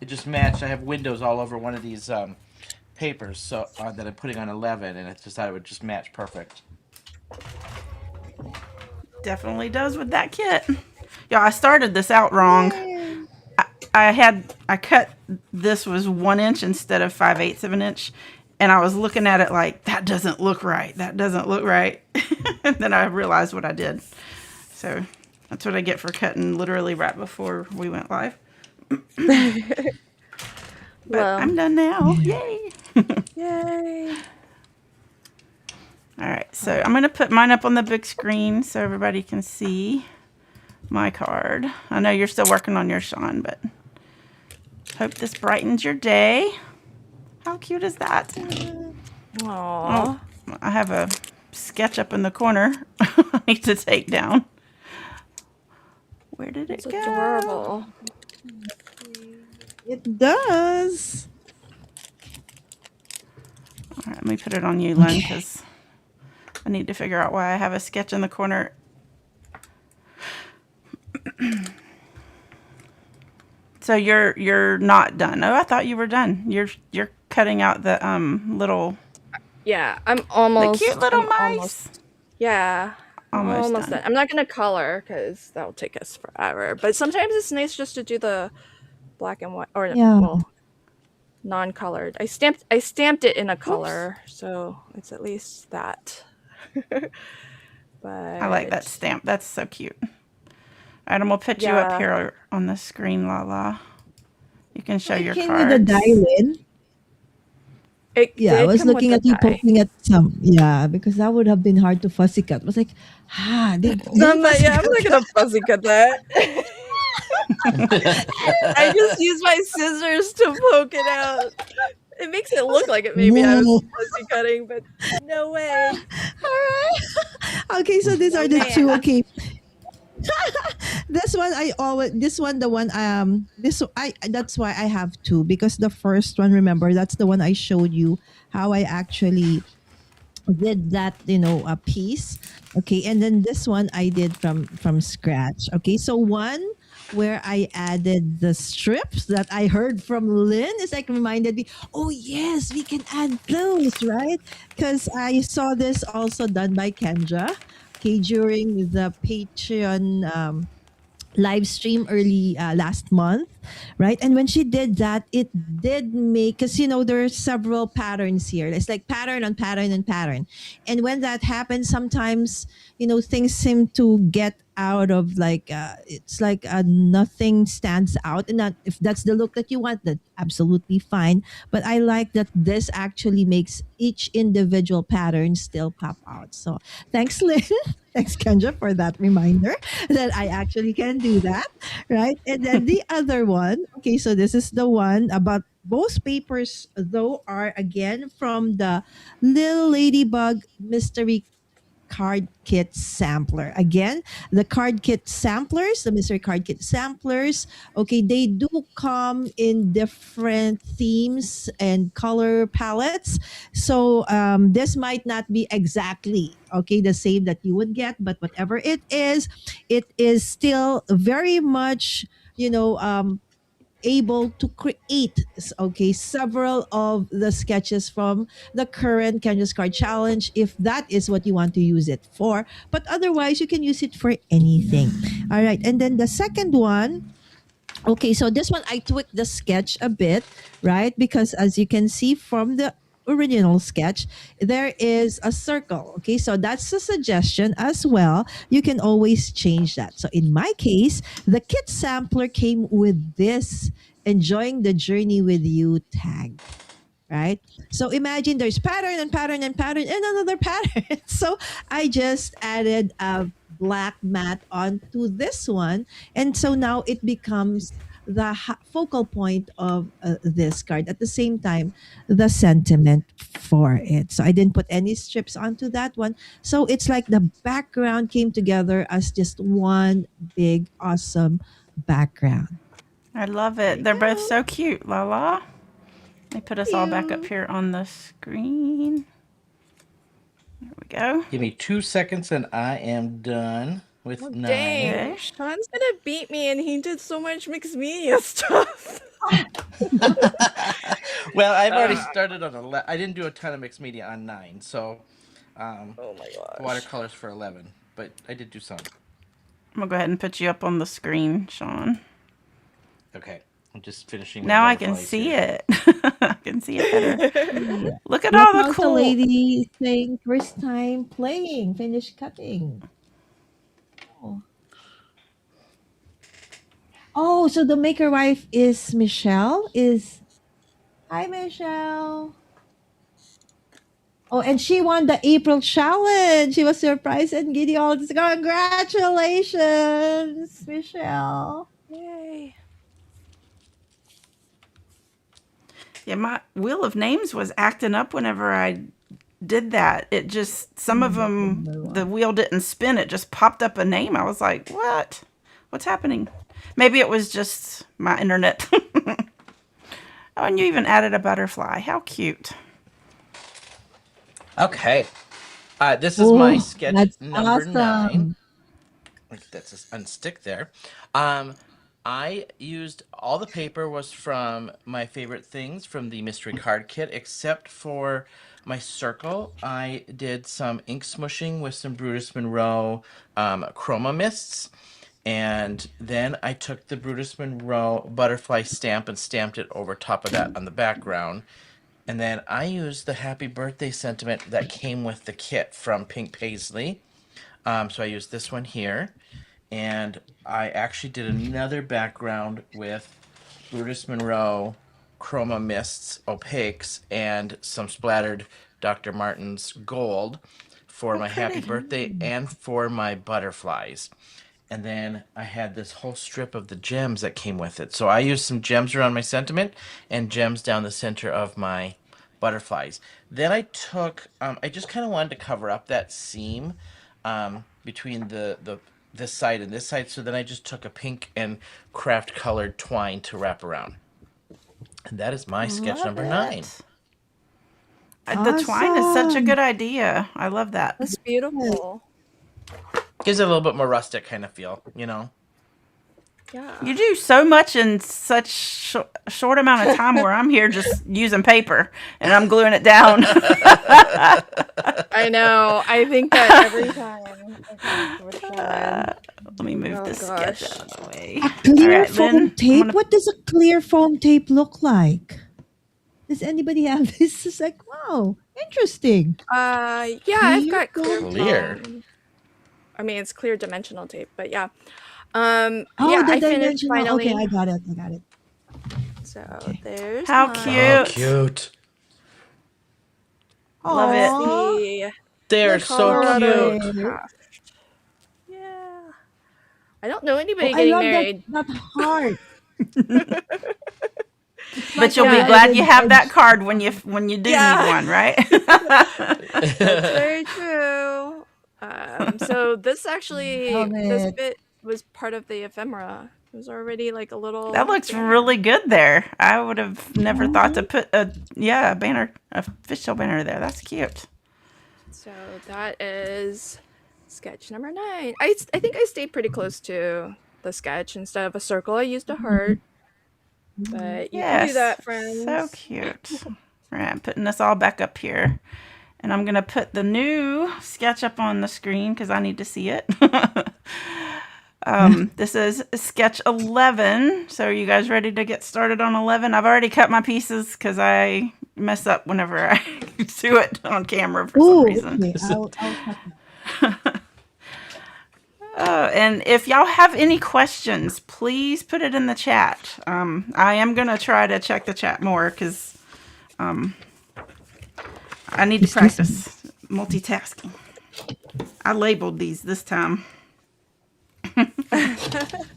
It just matched. I have windows all over one of these papers, so that I'm putting on 11, and I just thought it would just match perfect. Definitely does with that kit. Yeah, I started this out wrong. I cut this was 1 inch instead of 5/8 of an inch, and I was looking at it like that doesn't look right. That doesn't look right. And then I realized what I did. So that's what I get for cutting literally right before we went live. But Well, I'm done now. Yay! yay! All right, so I'm gonna put mine up on the big screen so everybody can see my card. I know you're still working on your Sean, but hope this brightens your day. How cute is that? Aww. Oh, I have a sketch up in the corner I need to take down. Where did it It's go? adorable. It does. All right, let me put it on you, Len, because I need to figure out why I have a sketch in the corner. So you're not done. Oh, I thought you were done. You're cutting out the little Yeah, I'm the almost. cute little I'm mice. almost. Yeah, I'm Almost almost done. done. I'm not gonna color because that'll take us forever. But sometimes it's nice just to do the black and white, or Yeah. well, non-colored. I stamped it in a color, so it's at least that. I like that But stamp. That's so cute. All right, I'm gonna put you up yeah, here on the screen, Lala. You can show It your came with a cards. diamond. it Yeah, I did was come with looking the at you die. poking at some. Yeah, because that would have been hard to fussy cut. I was like, did I'm not, fussy yeah, I'm cut not gonna fuzzy cut that. I just use my scissors to poke it out. It makes it look like it maybe I was Whoa. fuzzy cutting, but no way. All right. Okay, so these No are the two. man. Okay. This one I always this one the one this I that's why I have two, because the first one, remember, that's the one I showed you how I actually did that, a piece. Okay, and then this one I did from scratch. Okay, so one where I added the strips that I heard from Lynn. It's like reminded me, oh yes, we can add those, right? Because I saw this also done by Kendra, okay, during the Patreon live stream early last month, right? And when she did that, it did make, because there's several patterns here. It's like pattern on pattern and pattern. And when that happens, sometimes things seem to get out of like it's like nothing stands out, and that if that's the look that you want, that absolutely fine. But I like that this actually makes each individual pattern still pop out. So thanks, Lynn. Thanks, Kendra, for that reminder that I actually can do that, right? And then the other one, okay, so this is the one about both papers, though, are again from the Little Ladybug Mystery Card Kit Sampler. Again, the card kit samplers, the mystery card kit samplers, okay, they do come in different themes and color palettes. So this might not be exactly okay the same that you would get, but whatever it is still very much you know um able to create okay several of the sketches from the current Canvas Card Challenge if that is what you want to use it for, but otherwise you can use it for anything. All right, and then the second one. Okay, so this one I tweaked the sketch a bit, right? Because as you can see from the original sketch, there is a circle. Okay, so that's a suggestion as well. You can always change that. So in my case, the kit sampler came with this enjoying the journey with you tag, right? So imagine there's pattern and pattern and pattern and another pattern. So I just added a black mat onto this one. And so now it becomes the focal point of this card. At the same time, the sentiment for it. So I didn't put any strips onto that one. So it's like the background came together as just one big, awesome background. I love There it. you They're both go. so cute, Lala. Let me put us all back up You. here on the screen. There we go. Give me 2 seconds and I am done with Oh, 9. dang. Okay. Sean's gonna beat me, and he did so much mixed media stuff. Well, I've already started on 11. I didn't do a ton of mixed media on 9, so Oh my gosh. watercolors for 11, but I did do some. I'm going to go ahead and put you up on the screen, Sean. Okay, I'm just finishing. my Now I can butterflies see here. it. I can see it better. Yeah. Look at Look all the how's the cool. lady saying first time playing, finish cutting. Oh. Oh, so the maker wife is Michelle? Hi Michelle. Oh, and she won the April challenge. She was surprised and giddy all this. Congratulations, Michelle. Yay. Yeah, my wheel of names was acting up whenever I did that. It just, some of them, the wheel didn't spin. It just popped up a name. I was like, what? What's happening? Maybe it was just my internet. Oh, and you even added a butterfly. How cute. Okay, this is my Oh, sketch that's number 9. awesome. That's just unstick there. I used all the paper was from my favorite things from the mystery card kit, except for my circle. I did some ink smushing with some Brutus Monroe chroma mists, and then I took the Brutus Monroe butterfly stamp and stamped it over top of that on the background. And then I used the happy birthday sentiment that came with the kit from Pink Paisley. So I used this one here. And I actually did another background with Brutus Monroe chroma mists, opaques, and some splattered Dr. Martin's gold for my happy birthday and for my butterflies. And then I had this whole strip of the gems that came with it. So I used some gems around my sentiment and gems down the center of my butterflies. Then I took, I just kind of wanted to cover up that seam between this side and this side. So then I just took a pink and craft colored twine to wrap around. And that is my sketch Love number 9. it. The twine is such a Awesome. good idea. I love that. That's beautiful. Gives it a little bit more rustic kind of feel, you know? Yeah. You do so much in such short amount of time where I'm here just using paper and I'm gluing it down. I know. I think that every time I come to a challenge. Let me move Oh this sketch gosh. out of the way. A All clear right, foam Lynn, I'm tape? gonna. What does a clear foam tape look like? Does anybody have this? It's like, wow, interesting. Yeah, I've Clear got clear foam. Clear. foam. I mean, it's clear dimensional tape, but yeah. Oh, Yeah, the I finished dimensional. Okay, finally. I got it. I got it. So Okay. there's How mine. Oh, cute! cute. Love it. Aw, The They're that's so so Colorado cute. great. craft. Yeah. I don't know Oh, anybody I getting love married. that heart. It's But like you'll a be Yeah, glad you golden have that edge. card when you do need yeah, one, right? that's very true. So this Love this it. bit was part of the ephemera. It was already like a That little looks banner. really good there. I would have never thought to Oh, put a banner, official banner there. That's cute. So that is sketch number 9. I think I stayed pretty close to the sketch. Instead of a circle, I used a heart. But you can do Yes, that, so friends. cute. All right, I'm putting this all back up here. And I'm going to put the new sketch up on the screen because I need to see it. This is sketch 11. So are you guys ready to get started on 11? I've already cut my pieces because I mess up whenever I do it on camera for some ooh, reason. okay. I'll cut that. And if y'all have any questions, please put it in the chat. I am going to try to check the chat more because I need to He's listening. practice multitasking. I labeled these this time.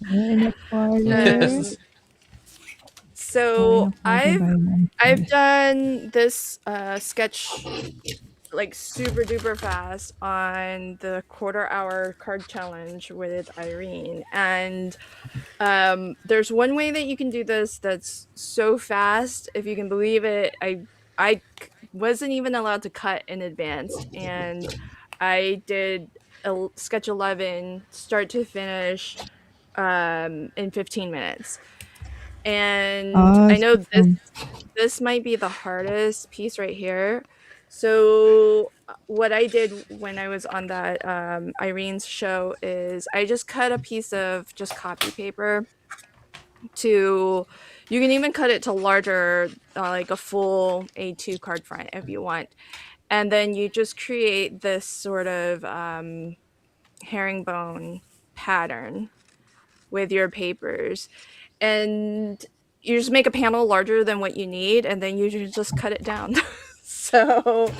We're in a party. Um, so I've done this sketch like super duper fast on the quarter-hour card challenge with Irene, and there's one way that you can do this that's so fast, if you can believe it. I wasn't even allowed to cut in advance, and I did sketch 11 start to finish in 15 minutes. And I know Awesome. this might be the hardest piece right here. So what I did when I was on that Irene's show is I just cut a piece of just copy paper to, you can even cut it to larger, like a full A2 card front if you want. And then you just create this sort of herringbone pattern with your papers. And you just make a panel larger than what you need, and then you just cut it down. So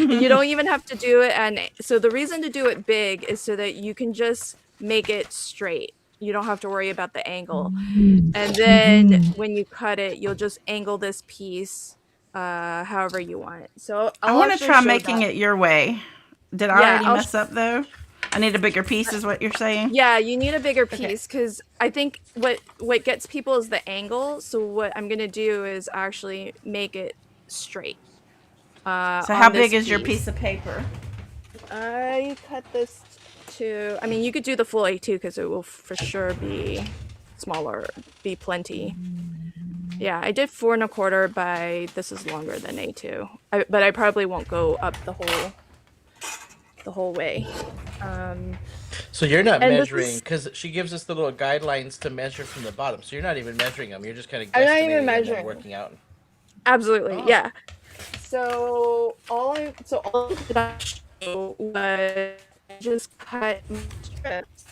you don't even have to do it. And so the reason to do it big is so that you can just make it straight. You don't have to worry about the angle. And then when you cut it, you'll just angle this piece however you want. So I I'll want to actually try show making that. it your way. Did I Yeah, already mess up though? I need a bigger piece is what you're saying? yeah, you need a bigger Okay. piece because I think what gets people is the angle. So what I'm gonna do is actually make it straight. So On how this big is your piece of paper? I cut this to, I mean, you could do the full A2 because it will for sure be smaller, be plenty. Yeah, I did 4 1/4 by, this is longer than A2, but I probably won't go up the whole way. So you're not And this measuring is- because she gives us the little guidelines to measure from the bottom. So you're not even measuring them. You're just kind of I'm not guesstimating even and then measuring. working out. Absolutely, Oh. yeah. So all I did was just cut my strips.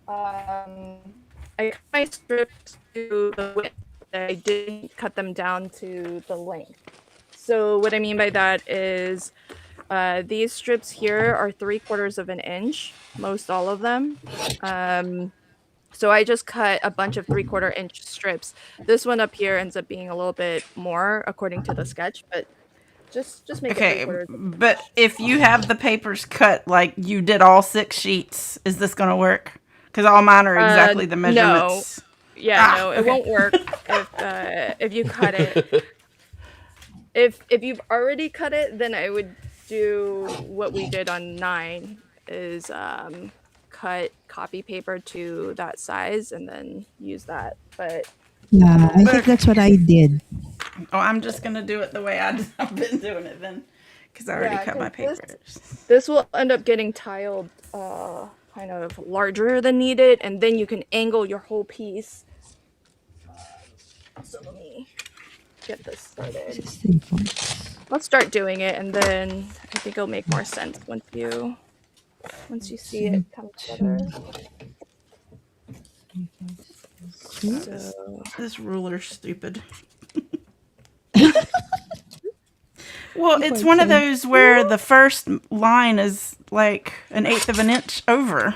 I cut my strips to the width. I didn't cut them down to the length. So what I mean by that is these strips here are 3/4 of an inch, most all of them. So I just cut a bunch of 3/4 inch strips. This one up here ends up being a little bit more according to the sketch, but just make it Okay, 3/4. but if you have the papers cut like you did all 6 sheets, is this going to work? Because all mine are exactly the measurements. Yeah, no, it okay. won't work if you cut it. If you've already cut it, then I would do what we did on 9 is cut copy paper to that size and then use that. But Yeah, I think that's what I did. Oh, I'm just gonna do it the way I've been doing it then, because I already yeah, cut my 'cause papers. this will end up getting tiled kind of larger than needed, and then you can angle your whole piece. So let me get this started. Just 3/4. Let's start doing it, and then I think it'll make more sense once you see it come together. 3/4. So This ruler's stupid. Well, it's one of those where the first line is like 1/8 of an inch over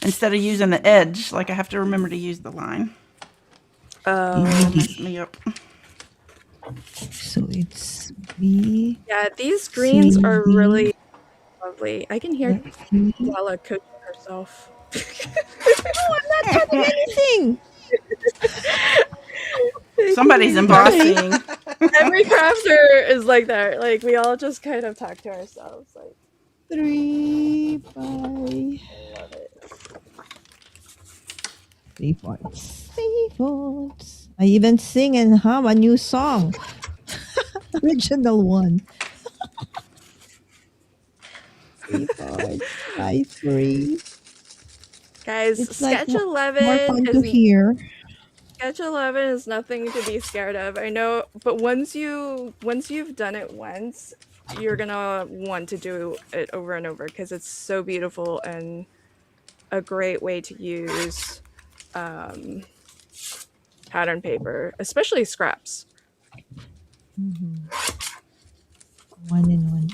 instead of using the edge. Like I have to remember to use the line. Mess me up. So it's B. yeah, these greens are C, really lovely. I can hear C. Lala coaching herself. Anything. Somebody's embossing. Every crafter is like that. Like we all just kind of talk to ourselves. Like 3 by love it. 3/4. 3/4. I even sing and hum a new song. Original one. 3/4 by 3. Guys, It's like sketch more 11 fun to hear. Sketch 11 is nothing to be scared of. I know, but once you've done it once, you're gonna want to do it over and over because it's so beautiful and a great way to use pattern paper, especially scraps. 1 and 1.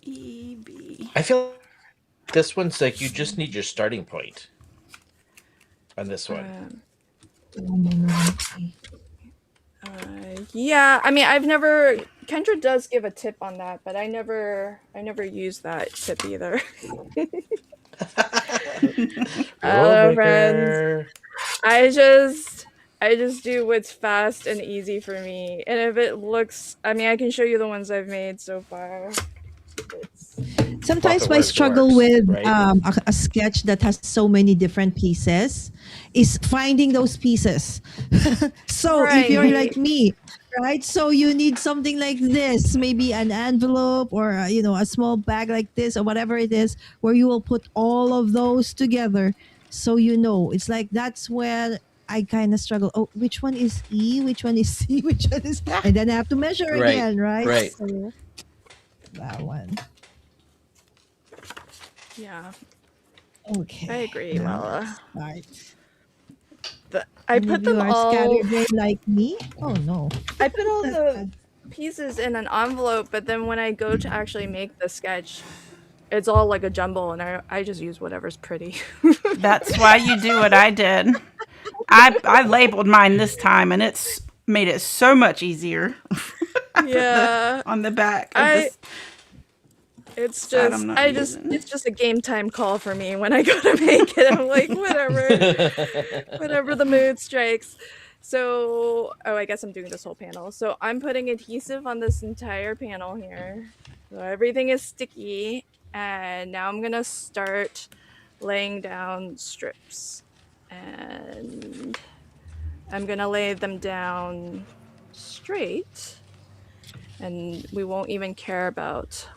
EB. I feel this one's like you just need your starting point on this one. 1 and 1. Yeah, I mean, Kendra does give a tip on that, but I never use that tip either. Hello, friends. I just do what's fast and easy for me, and if it looks, I mean, I can show you the ones I've made so far. Sometimes If it my works, it struggle works, with right? a sketch that has so many different pieces is finding those pieces. So if you're Right. like me, right? So you need something like this, maybe an envelope or a small bag like this or whatever it is, where you will put all of those together. So it's like that's where I kind of struggle. Oh, which one is E? Which one is C? Which one is? And then I have to measure Right, again, right? right. So, that one. Yeah, Okay. I agree, now Lala. let's start. I Any put of you them are all. scatterbrained like me? Oh no. I put all the pieces in an envelope, but then when I go to actually make the sketch, it's all like a jumble, and I just use whatever's pretty. That's why you do what I did. I labeled mine this time, and it's made it so much easier. Yeah, On the back of this. it's That just I'm not using. it's just a game time call for me when I go to make it. I'm like, whatever the mood strikes. So, I guess I'm doing this whole panel. So I'm putting adhesive on this entire panel here. So everything is sticky, and now I'm gonna start laying down strips, and I'm gonna lay them down straight, and we won't even care about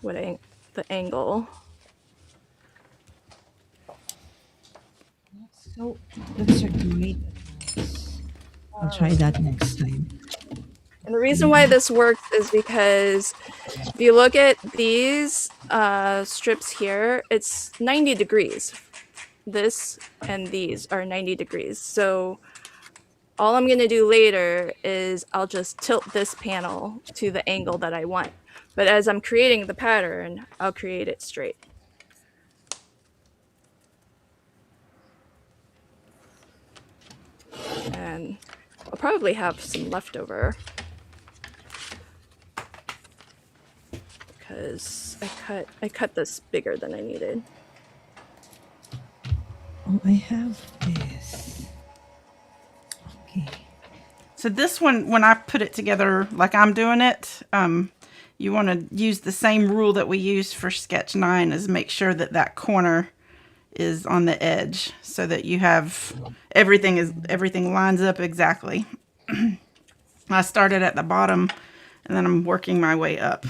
the angle. So that's a great advice. I'll try that next time. And the reason why this works is because if you look at these strips here, it's 90 degrees. This and these are 90 degrees. So all I'm going to do later is I'll just tilt this panel to the angle that I want. But as I'm creating the pattern, I'll create it straight. And I'll probably have some leftover because I cut this bigger than I needed. Oh, I have this. Okay. So this one, when I put it together like I'm doing it, you want to use the same rule that we used for sketch 9, is make sure that that corner is on the edge so that you have everything lines up exactly. I started at the bottom and then I'm working my way up.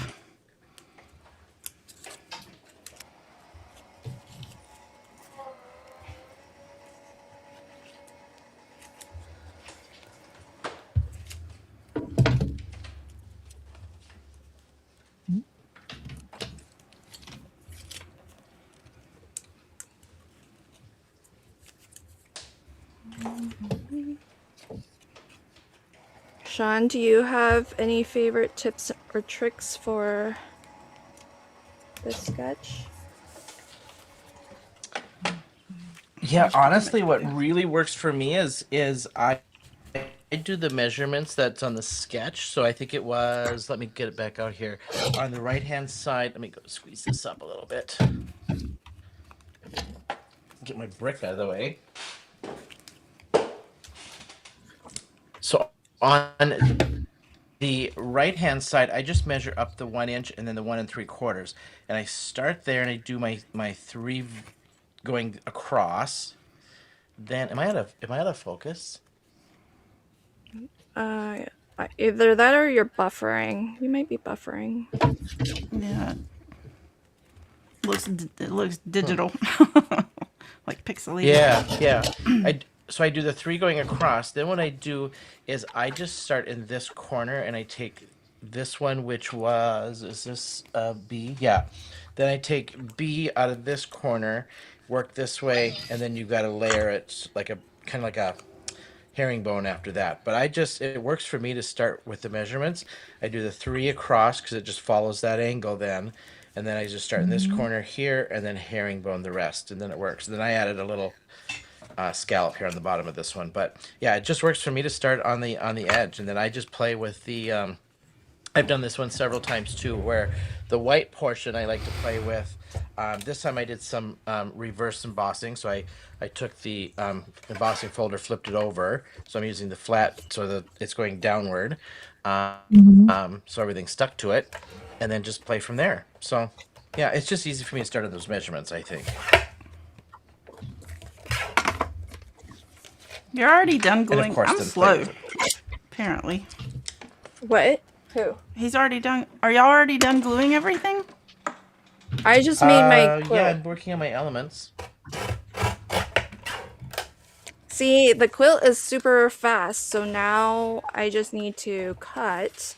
Sean, do you have any favorite tips or tricks for this sketch? Yeah, honestly, what really works for me is I do the measurements that's on the sketch. So I think it was, let me get it back out here. On the right-hand side, let me go squeeze this up a little bit. Get my brick out of the way. So on the right-hand side, I just measure up the 1 inch and then the 1 3/4. And I start there and I do my 3 going across. Then am I out of focus? Either that or you're buffering. You might be buffering. Yeah. It looks digital. Like pixelated. Yeah. So I do the 3 going across. Then what I do is I just start in this corner and I take this one, which is this B? Yeah. Then I take B out of this corner, work this way, and then you've got to layer it like a kind of like a herringbone after that. But it works for me to start with the measurements. I do the 3 across because it just follows that angle then. And then I just start in this corner here and then herringbone the rest. And then it works. And then I added a little scallop here on the bottom of this one. But yeah, it just works for me to start on the edge. And then I just play with the, I've done this one several times too, where the white portion I like to play with. This time I did some reverse embossing. So I took the embossing folder, flipped it over. So I'm using the flat so that it's going downward. So everything's stuck to it. And then just play from there. So yeah, it's just easy for me to start on those measurements, I think. You're already done gluing. Of course, I'm then slow, apparently. What? Who? He's already done. Are y'all already done gluing everything? I just made my quilt. Yeah, I'm working on my elements. See, the quilt is super fast, so now I just need to cut.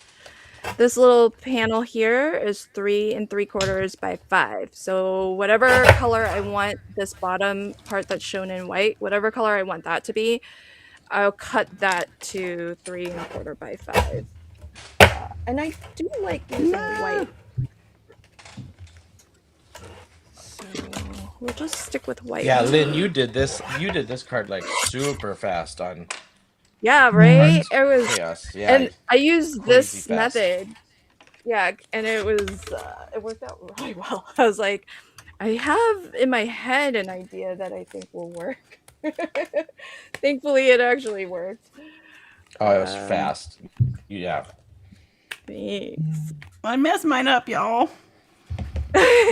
This little panel here is 3 3/4 by 5. So whatever color I want this bottom part that's shown in white, whatever color I want that to be, I'll cut that to 3 1/4 by 5. And I do like using white. So we'll just stick with white. Yeah, Lynn, you did this card like super fast on Yeah, right? Cards It was Chaos. Yeah. and I used Crazy this fast. method. Yeah, and it worked out really well. I was like, I have in my head an idea that I think will work. Thankfully, it actually worked. Oh, it was fast. Yeah. Thanks. I messed mine up, y'all.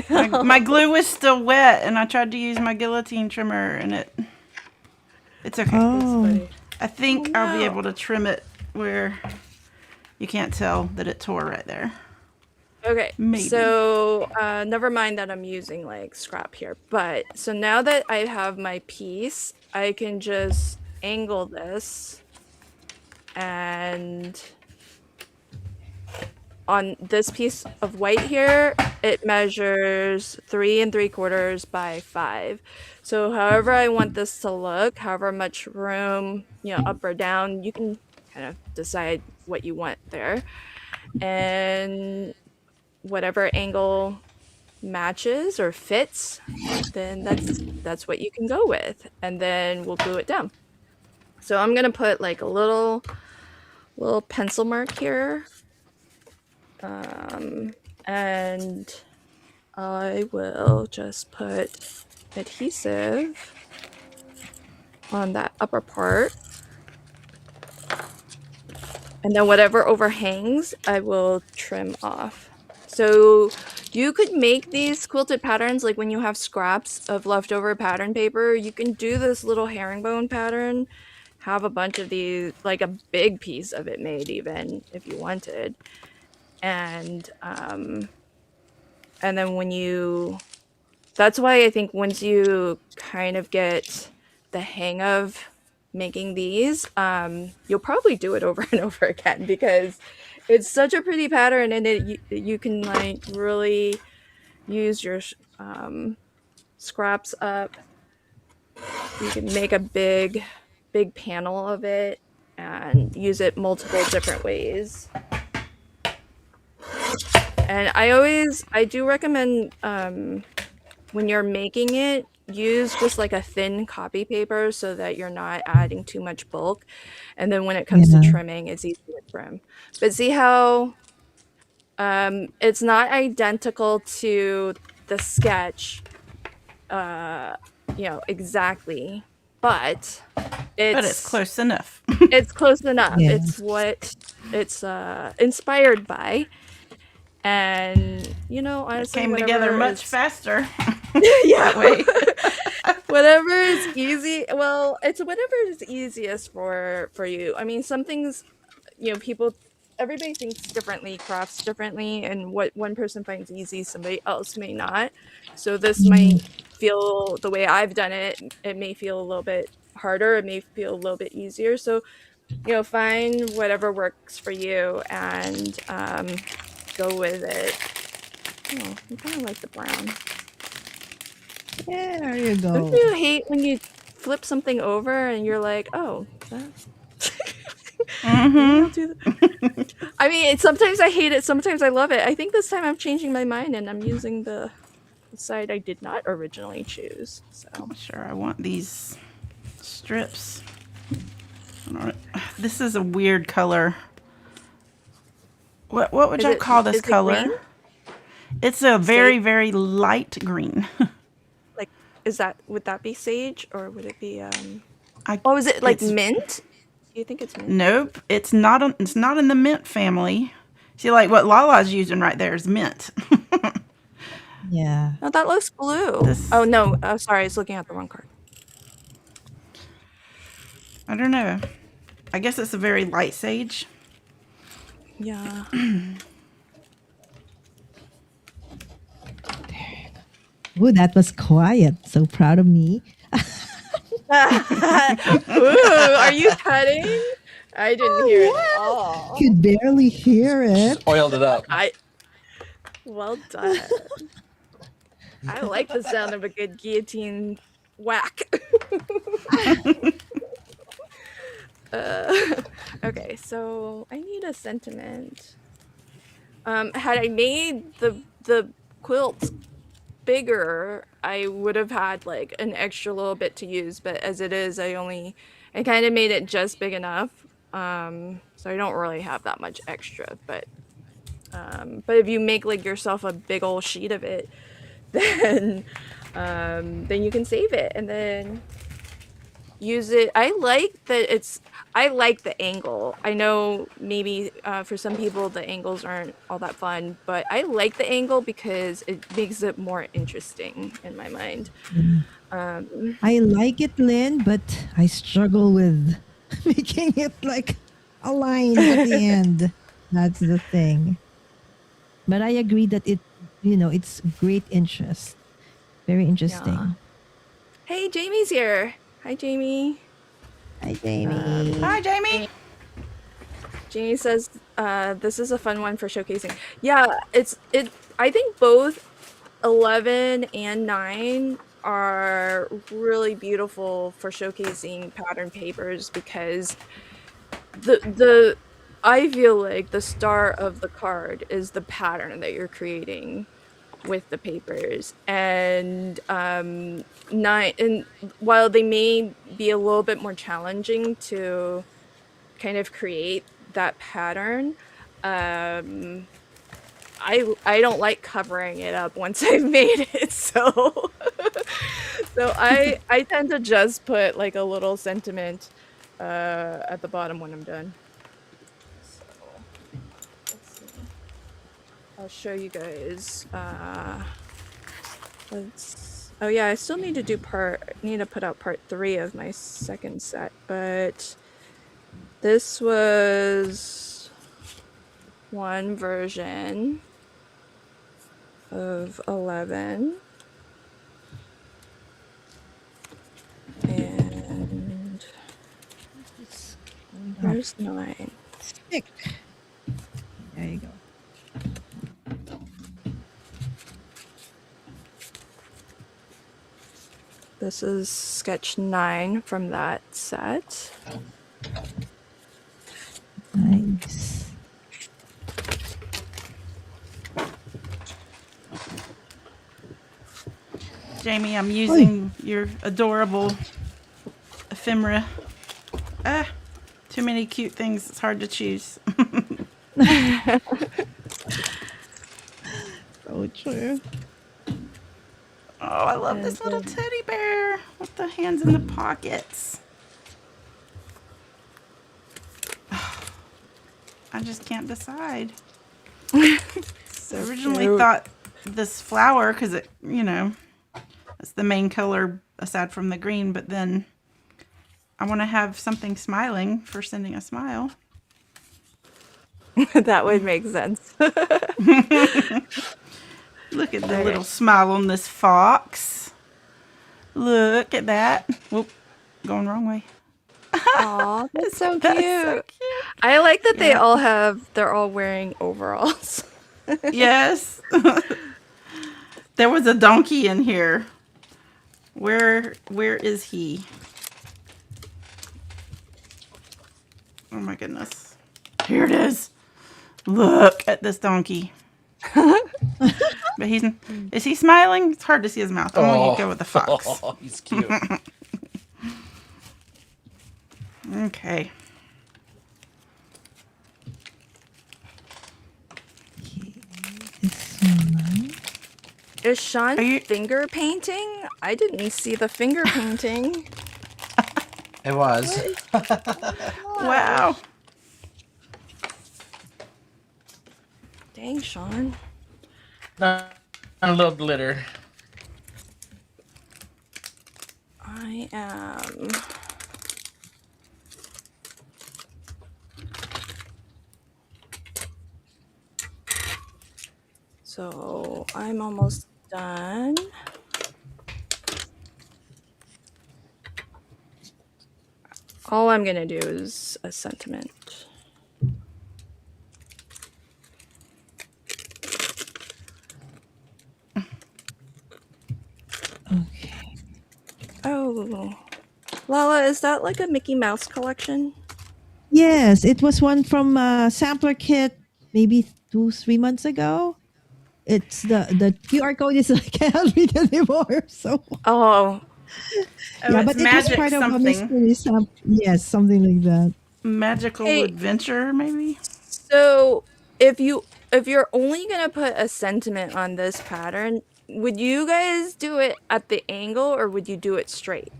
My glue was still wet, and I tried to use my guillotine trimmer, and it's okay. Oh. Funny. I think I'll be no. able to trim it where you can't tell that it tore right there. Okay, Maybe. so never mind that I'm using like scrap here. But so now that I have my piece, I can just angle this, and on this piece of white here, it measures 3 3/4 by 5. So however I want this to look, however much room, up or down, you can kind of decide what you want there. And whatever angle matches or fits, then that's what you can go with. And then we'll glue it down. So I'm gonna put like a little pencil mark here. And I will just put adhesive on that upper part. And then whatever overhangs, I will trim off. So you could make these quilted patterns like when you have scraps of leftover pattern paper. You can do this little herringbone pattern, have a bunch of these, like a big piece of it made even if you wanted. And then that's why I think once you kind of get the hang of making these, you'll probably do it over and over again because it's such a pretty pattern, and you can like really use your scraps up. You can make a big panel of it and use it multiple different ways. And I do recommend when you're making it, use just like a thin copy paper so that you're not adding too much bulk. And then when it comes to Yeah. trimming, it's easy to trim. But see how it's not identical to the sketch, exactly, but it's close enough. it's close enough. Yeah. It's what it's inspired by. And honestly, Came together much faster yeah, that way. whatever is easy. Well, it's whatever is easiest for you. I mean, some things, everybody thinks differently, crafts differently, and what one person finds easy, somebody else may not. So this might feel the way I've done it. It may feel a little bit harder. It may feel a little bit easier. So, find whatever works for you and go with it. Oh, I kind of like the brown. Yeah, there you Don't go. you hate when you flip something over and you're like, oh, that's... I mean, sometimes I hate it, sometimes I love it. I think this time I'm changing my mind and I'm using the side I did not originally choose. So Sure, I want these strips. This is a weird color. What would y'all call this color? green? It's a very, very light green. Like, would that be sage or would it be I, oh, is it like it's- mint? Do you think it's mint? Nope, it's not. It's not in the mint family. See, like what Lala's using right there is mint. Yeah. No, that looks blue. This- Oh no, sorry, I was looking at the wrong card. I don't know. I guess it's a very light sage. Yeah. Ooh, that was quiet. So proud of me. Ooh, are you cutting? I didn't hear it at all. Could barely hear it. Oiled it up. Well done. I like the sound of a good guillotine whack. Okay, so I need a sentiment. Had I made the quilts bigger, I would have had like an extra little bit to use, but as it is, I kind of made it just big enough. So I don't really have that much extra, but if you make like yourself a big old sheet of it, then you can save it and then use it. I like the angle. I know maybe for some people the angles aren't all that fun, but I like the angle because it makes it more interesting in my mind. I like it, Lynn, but I struggle with making it like a line at the end. That's the thing. But I agree that it's great interest. Very interesting. Yeah. Hey, Jamie's here. Hi, Jamie. Hi, Jamie. Hi, Jamie. Jamie says this is a fun one for showcasing. Yeah, I think both 11 and 9 are really beautiful for showcasing pattern papers because I feel like the star of the card is the pattern that you're creating with the papers. And 9, and while they may be a little bit more challenging to kind of create that pattern, I don't like covering it up once I've made it, so I tend to just put like a little sentiment at the bottom when I'm done. So let's see. I'll show you guys. Oh yeah, I still need to put out part 3 of my second set, but this was one version of 11. And where's 9? Stick. There you go. This is sketch 9 from that set. Nice. Jamie, I'm using your adorable ephemera. Ah, too many cute things. It's hard to choose. So true. Oh, I love this little teddy bear with the hands in the pockets. I just can't decide. So I originally cute. thought this flower, because it, it's the main color aside from the green, but then I want to have something smiling for sending a smile. That would make sense. Look at the little smile on this fox. Look at that. Whoop, going wrong way. Aw, that's so cute. That's so cute. I like that they're all wearing overalls. Yes. There was a donkey in here. Where is he? Oh my goodness. Here it is. Look at this donkey. But is he smiling? It's hard to see his mouth. I'm going to go with the fox. Oh, he's cute. Okay. This one. Is Sean Are you- finger painting? I didn't see the finger painting. It was. Wow. Dang, Sean. Not a little glitter. I am. So I'm almost done. All I'm gonna do is a sentiment. Okay. Oh, Lala, is that like a Mickey Mouse collection? Yes, it was one from a sampler kit maybe 2-3 months ago. It's the QR code is I can't read anymore. So Oh, Oh, it's but it was magic part of a something. mystery sample. Yes, something like that. Magical Hey. adventure, maybe? so if you're only gonna put a sentiment on this pattern, would you guys do it at the angle or would you do it straight?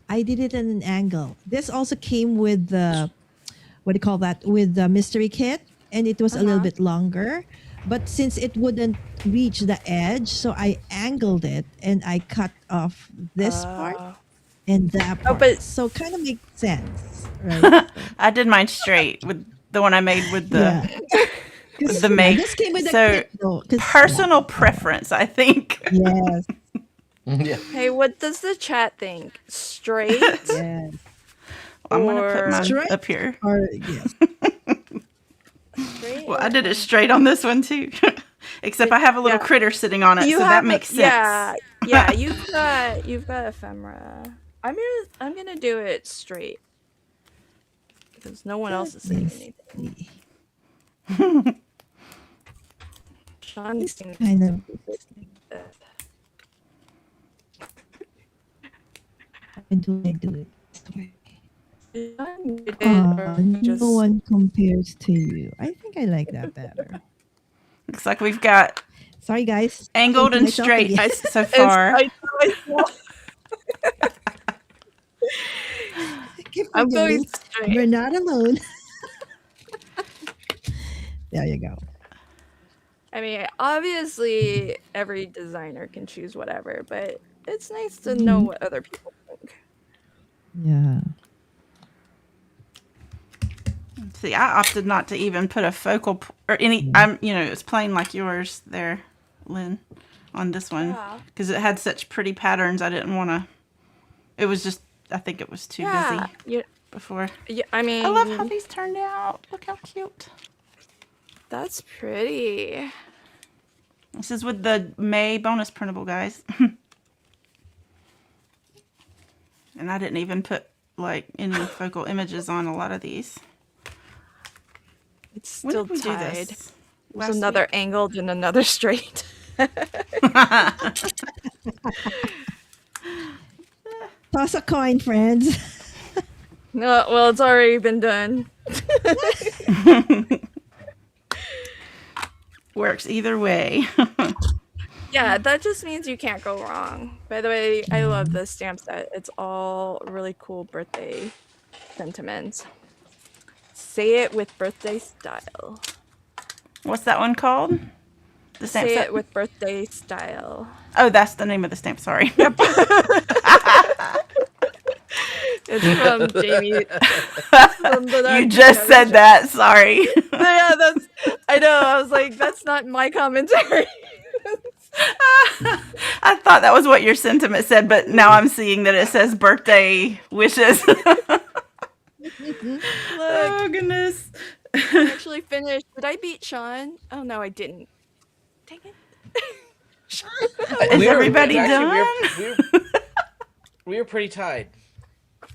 I did it at an angle. This also came with the what do you call that? With the mystery kit, and it was a little bit longer. But since it wouldn't reach the edge, so I angled it and I cut off this part and that part. but- So kind of makes sense, right? I did mine straight with the one I made with the Because the make. this came with the So, kit though. 'Cause- personal preference, I think. Yes, Yeah. Hey, what does the chat think? Straight? yes. I'm going to put Or- mine Straight. up here. Or yes. Straight Well, I did it straight on this one too. Except I have a little Yeah. critter sitting on it, so that makes sense. Yeah, you've got ephemera. I'm gonna do it straight because no one else is saying anything. Sean seems Kind of. How do I do it? This way. Sean did it, or just No one compares to you. I think I like that better. Looks like we've got Sorry, guys. angled Thinking and myself straight again. so far. Keep I'm going going. straight. We're not alone. There you go. I mean, obviously, every designer can choose whatever, but it's nice to know what other people think. Yeah. See, I opted not to even put a focal or any. It's plain like yours there, Lynn, on this one Yeah. because it had such pretty patterns. I didn't want to. It was just. I think it was too Yeah. busy before. Yeah. I I love how mean, these turned out. Look how cute. that's pretty. This is with the May bonus printable, guys. And I didn't even put like any focal images on a lot of these. It's When still did we do tied. this? There's Last another week? angled and another straight. Toss a coin, friends. No, well, it's already been done. Works either way. Yeah, that just means you can't go wrong. By the way, I love this stamp set. It's all really cool birthday sentiments. Say it with birthday style. What's that one called? The stamp Say set? it with birthday style. Oh, that's the name of the stamp. Sorry. It's from Jamie. From the You just said that. Sorry. Yeah, that's. I know. I was like, that's not my commentary. I thought that was what your sentiment said, but now I'm seeing that it says birthday wishes. Look, Oh, goodness. I actually finished. Did I beat Sean? Oh no, I didn't. Dang it. Is everybody done? We were pretty tied.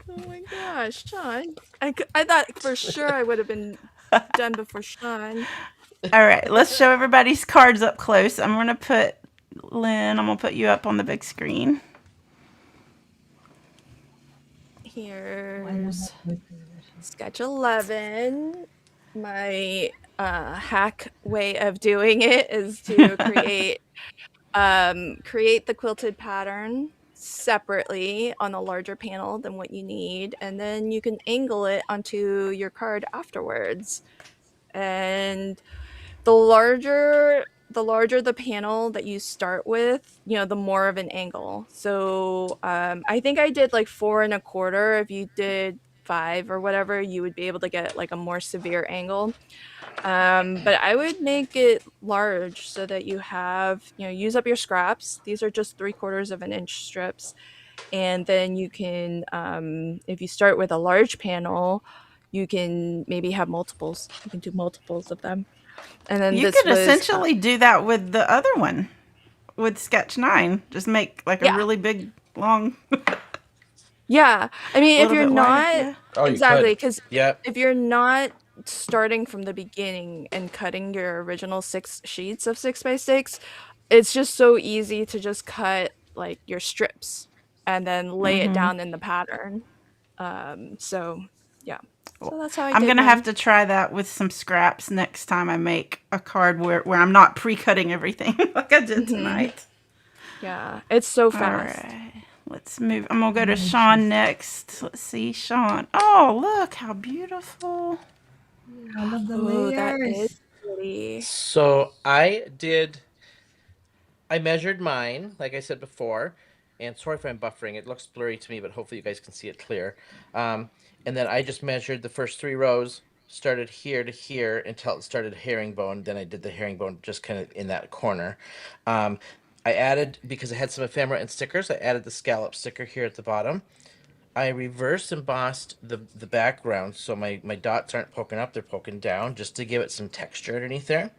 Oh my gosh, Sean. I thought for sure I would have been done before Sean. All right, let's show everybody's cards up close. I'm going to put Lynn, I'm going to put you up on the big screen. Here's sketch 11. My hack way of doing it is to create the quilted pattern separately on a larger panel than what you need, and then you can angle it onto your card afterwards. And the larger the panel that you start with, the more of an angle. So I think I did like 4.25. If you did 5 or whatever, you would be able to get like a more severe angle. But I would make it large so that you have, use up your scraps. These are just 3/4 of an inch strips. And then you can, if you start with a large panel, you can maybe have multiples. You can do multiples of them. And then You this could was, essentially do that with the other one, with sketch 9. Just make like a really big, long. yeah. I mean, if Little you're bit wider, not, Oh, you exactly, could. because Yep. if you're not starting from the beginning and cutting your original 6 sheets of 6x6, it's just so easy to just cut like your strips and then lay it down in the pattern. So yeah, so that's how I I'm did going to mine. have to try that with some scraps next time I make a card where I'm not pre-cutting everything like I did tonight. Yeah, it's so All fast. right. Let's move. I'm going to go to Sean next. Let's see, Sean. Oh, look how beautiful. I love the Oh, that is layers. pretty. So I measured mine, like I said before, and sorry if I'm buffering. It looks blurry to me, but hopefully you guys can see it clear. And then I just measured the first 3 rows, started here to here until it started herringbone. Then I did the herringbone just kind of in that corner. I added, because I had some ephemera and stickers, I added the scallop sticker here at the bottom. I reverse embossed the background so my dots aren't poking up, they're poking down, just to give it some texture underneath there.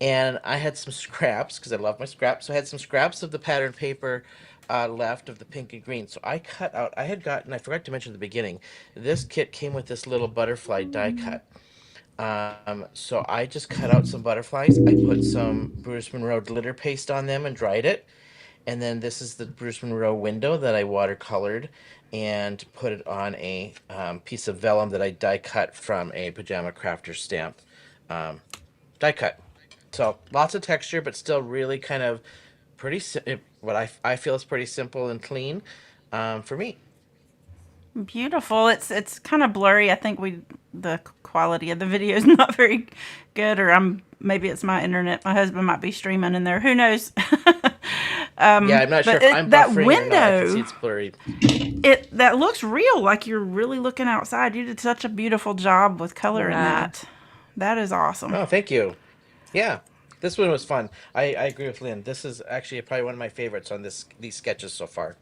And I had some scraps because I love my scraps. So I had some scraps of the pattern paper left of the pink and green. So I cut out. I had gotten. I forgot to mention at the beginning. This kit came with this little butterfly die cut. So I just cut out some butterflies. I put some Bruce Monroe glitter paste on them and dried it. And then this is the Bruce Monroe window that I watercolored and put it on a piece of vellum that I die cut from a Pajama Crafter stamp die cut. So lots of texture, but still really kind of what I feel is pretty simple and clean for me. Beautiful. It's kind of blurry. I think the quality of the video is not very good, or maybe it's my internet. My husband might be streaming in there. Who knows? Yeah, I'm not sure But if I'm that buffering or not. I can see window, it's blurry. that looks real, like you're really looking outside. You did such a beautiful job with color in Yeah. that. That is awesome. Oh, thank you. Yeah, this one was fun. I agree with Lynn. This is actually probably one of my favorites on these sketches so far.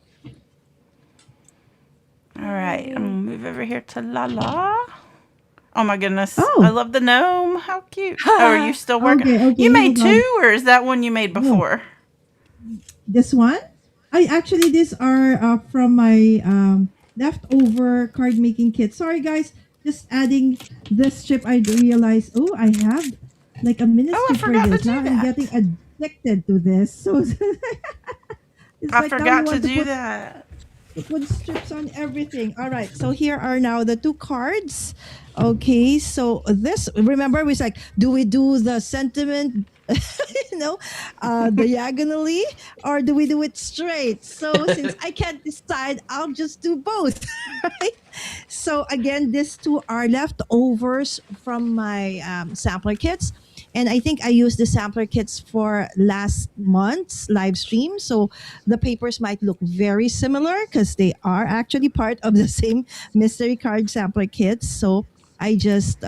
All right, I'm gonna move over here to Lala. Oh my goodness, Oh. I love the gnome. How cute. Oh, are you still working? Okay, You made hold on. two, or is that one you made before? This one? These are from my leftover card making kit. Sorry, guys. Just adding this strip. I realized, oh, I have like a minute Oh, I strip for forgot to this. do Now I'm that. getting addicted to this. So it's I like now you forgot to want to do put that. put strips on everything. All right. So here are now the two cards. Okay. So this, remember, we was like, do we do the sentiment, diagonally, or do we do it straight? So since I can't decide, I'll just do both. Right. So again, these two are leftovers from my sampler kits. And I think I used the sampler kits for last month's live stream. So the papers might look very similar because they are actually part of the same mystery card sampler kits. So I just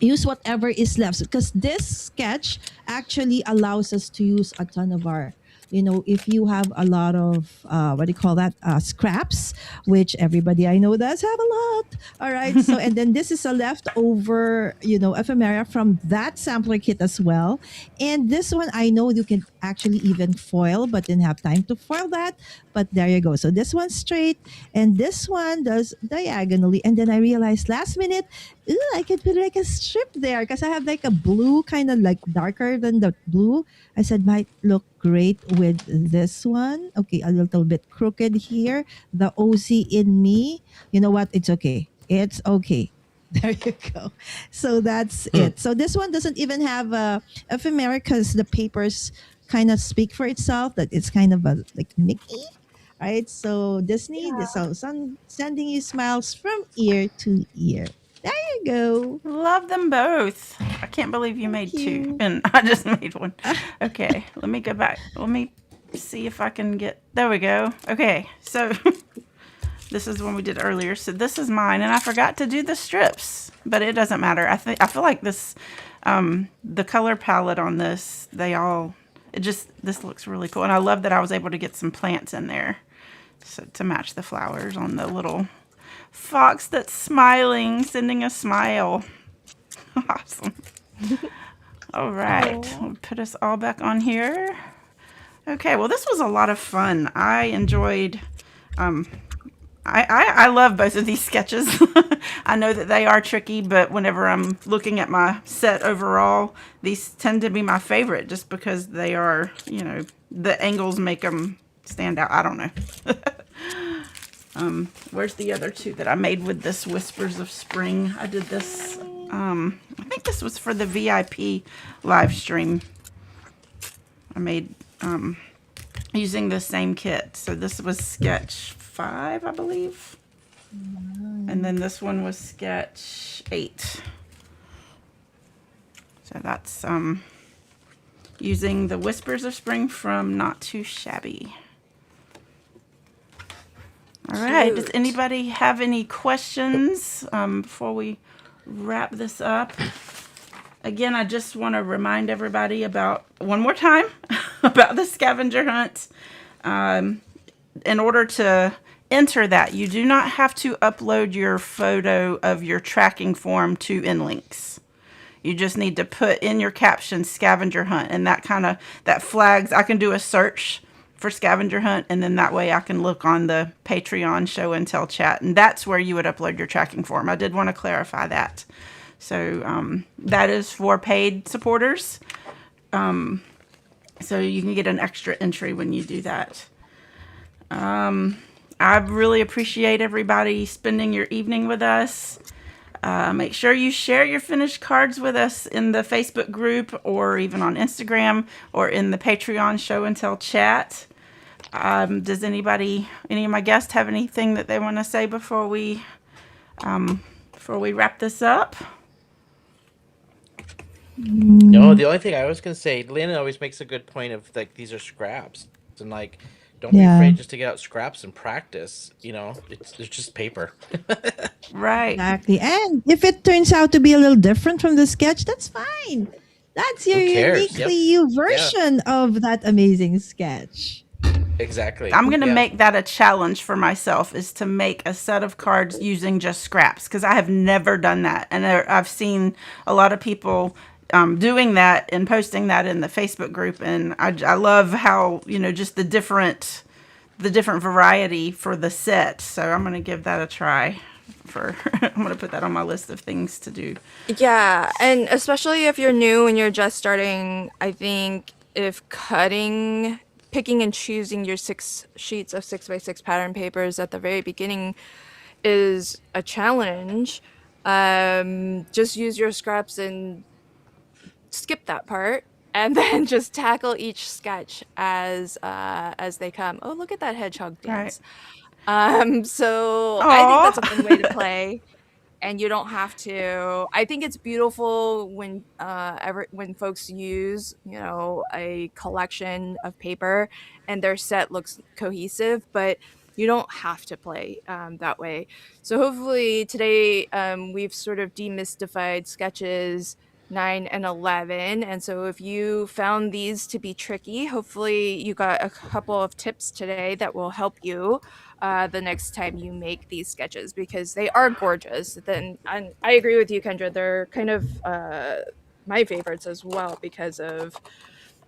use whatever is left because this sketch actually allows us to use a ton of our, if you have a lot of what do you call that, scraps, which everybody I know does have a lot. All right, so and then this is a leftover ephemera from that sampler kit as well. And this one I know you can actually even foil, but didn't have time to foil that. But there you go. So this one's straight and this one does diagonally. And then I realized last minute, ooh, I could put like a strip there because I have like a blue, kind of like darker than the blue. I said might look great with this one. Okay, a little bit crooked here. The OC in me. You know what? It's okay. It's okay. There you go. So that's it. So this one doesn't even have a ephemera because the papers kind of speak for itself. That it's kind of a like Mickey. Right? So Disney, sending you smiles from ear to ear. There you go. Love them both. I can't believe you made two, you. and I just made one. Okay, let me go back. Let me see if I can get. There we go. Okay, so this is one we did earlier. So this is mine, and I forgot to do the strips, but it doesn't matter. I feel like this, the color palette on this, this looks really cool, and I love that I was able to get some plants in there, so to match the flowers on the little fox that's smiling, sending a smile. Awesome. All right, we'll put us all back on here. Okay, well, this was a lot of fun. I enjoyed, I love both of these sketches. I know that they are tricky, but whenever I'm looking at my set overall, these tend to be my favorite just because they are, the angles make them stand out. I don't know. Where's the other two that I made with this Whispers of Spring? I did this, I think this was for the VIP live stream. I made, using the same kit. So this was sketch 5, I believe. And then this one was sketch 8. So that's, using the Whispers of Spring from Not Too Shabby. All right. Does anybody have any questions before we wrap this up? Again, I just want to remind everybody one more time, about the scavenger hunt. In order to enter that, you do not have to upload your photo of your tracking form to InLinks. You just need to put in your caption scavenger hunt, and that flags. I can do a search for scavenger hunt, and then that way I can look on the Patreon show and tell chat, and that's where you would upload your tracking form. I did want to clarify that. So that is for paid supporters. So you can get an extra entry when you do that. I really appreciate everybody spending your evening with us. Make sure you share your finished cards with us in the Facebook group or even on Instagram or in the Patreon show and tell chat. Does any of my guests have anything that they want to say before we wrap this up? No, the only thing I was gonna say, Lynn always makes a good point of like these are scraps, and like don't be Yeah. afraid just to get out scraps and practice. It's just paper. Right. Exactly. And if it turns out to be a little different from the sketch, that's fine. That's your Who cares? uniquely Yep. you Yeah. version of that amazing sketch. Exactly. I'm going to Yeah. make that a challenge for myself, is to make a set of cards using just scraps, because I have never done that. And I've seen a lot of people doing that and posting that in the Facebook group. And I love how, just the different variety for the set. So I'm going to give that a try. I'm going to put that on my list of things to do. Yeah, and especially if you're new and you're just starting, I think if picking and choosing your 6 sheets of 6x6 pattern papers at the very beginning is a challenge, just use your scraps and skip that part. And then just tackle each sketch as they come. Oh, look at that hedgehog Right. dance. So I think that's a fun way to Aw. play, and you don't have to. I think it's beautiful when when folks use, a collection of paper and their set looks cohesive, but you don't have to play that way. So hopefully today we've sort of demystified sketches 9 and 11, and so if you found these to be tricky, hopefully you got a couple of tips today that will help you the next time you make these sketches, because they are gorgeous. Then I agree with you, Kendra. They're kind of my favorites as well, because of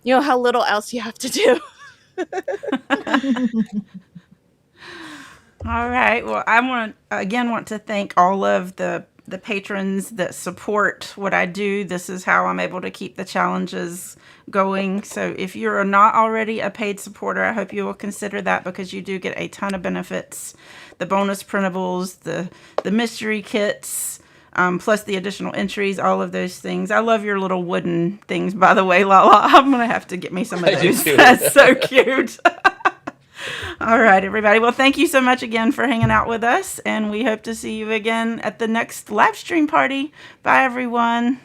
how little else you have to do. All right. Well, I want to thank all of the patrons that support what I do. This is how I'm able to keep the challenges going. So if you're not already a paid supporter, I hope you will consider that, because you do get a ton of benefits: the bonus printables, the mystery kits, plus the additional entries, all of those things. I love your little wooden things, by the way, Lala. I'm gonna have to get me some of I do those. too. That's so cute. All right, everybody. Well, thank you so much again for hanging out with us, and we hope to see you again at the next live stream party. Bye, everyone.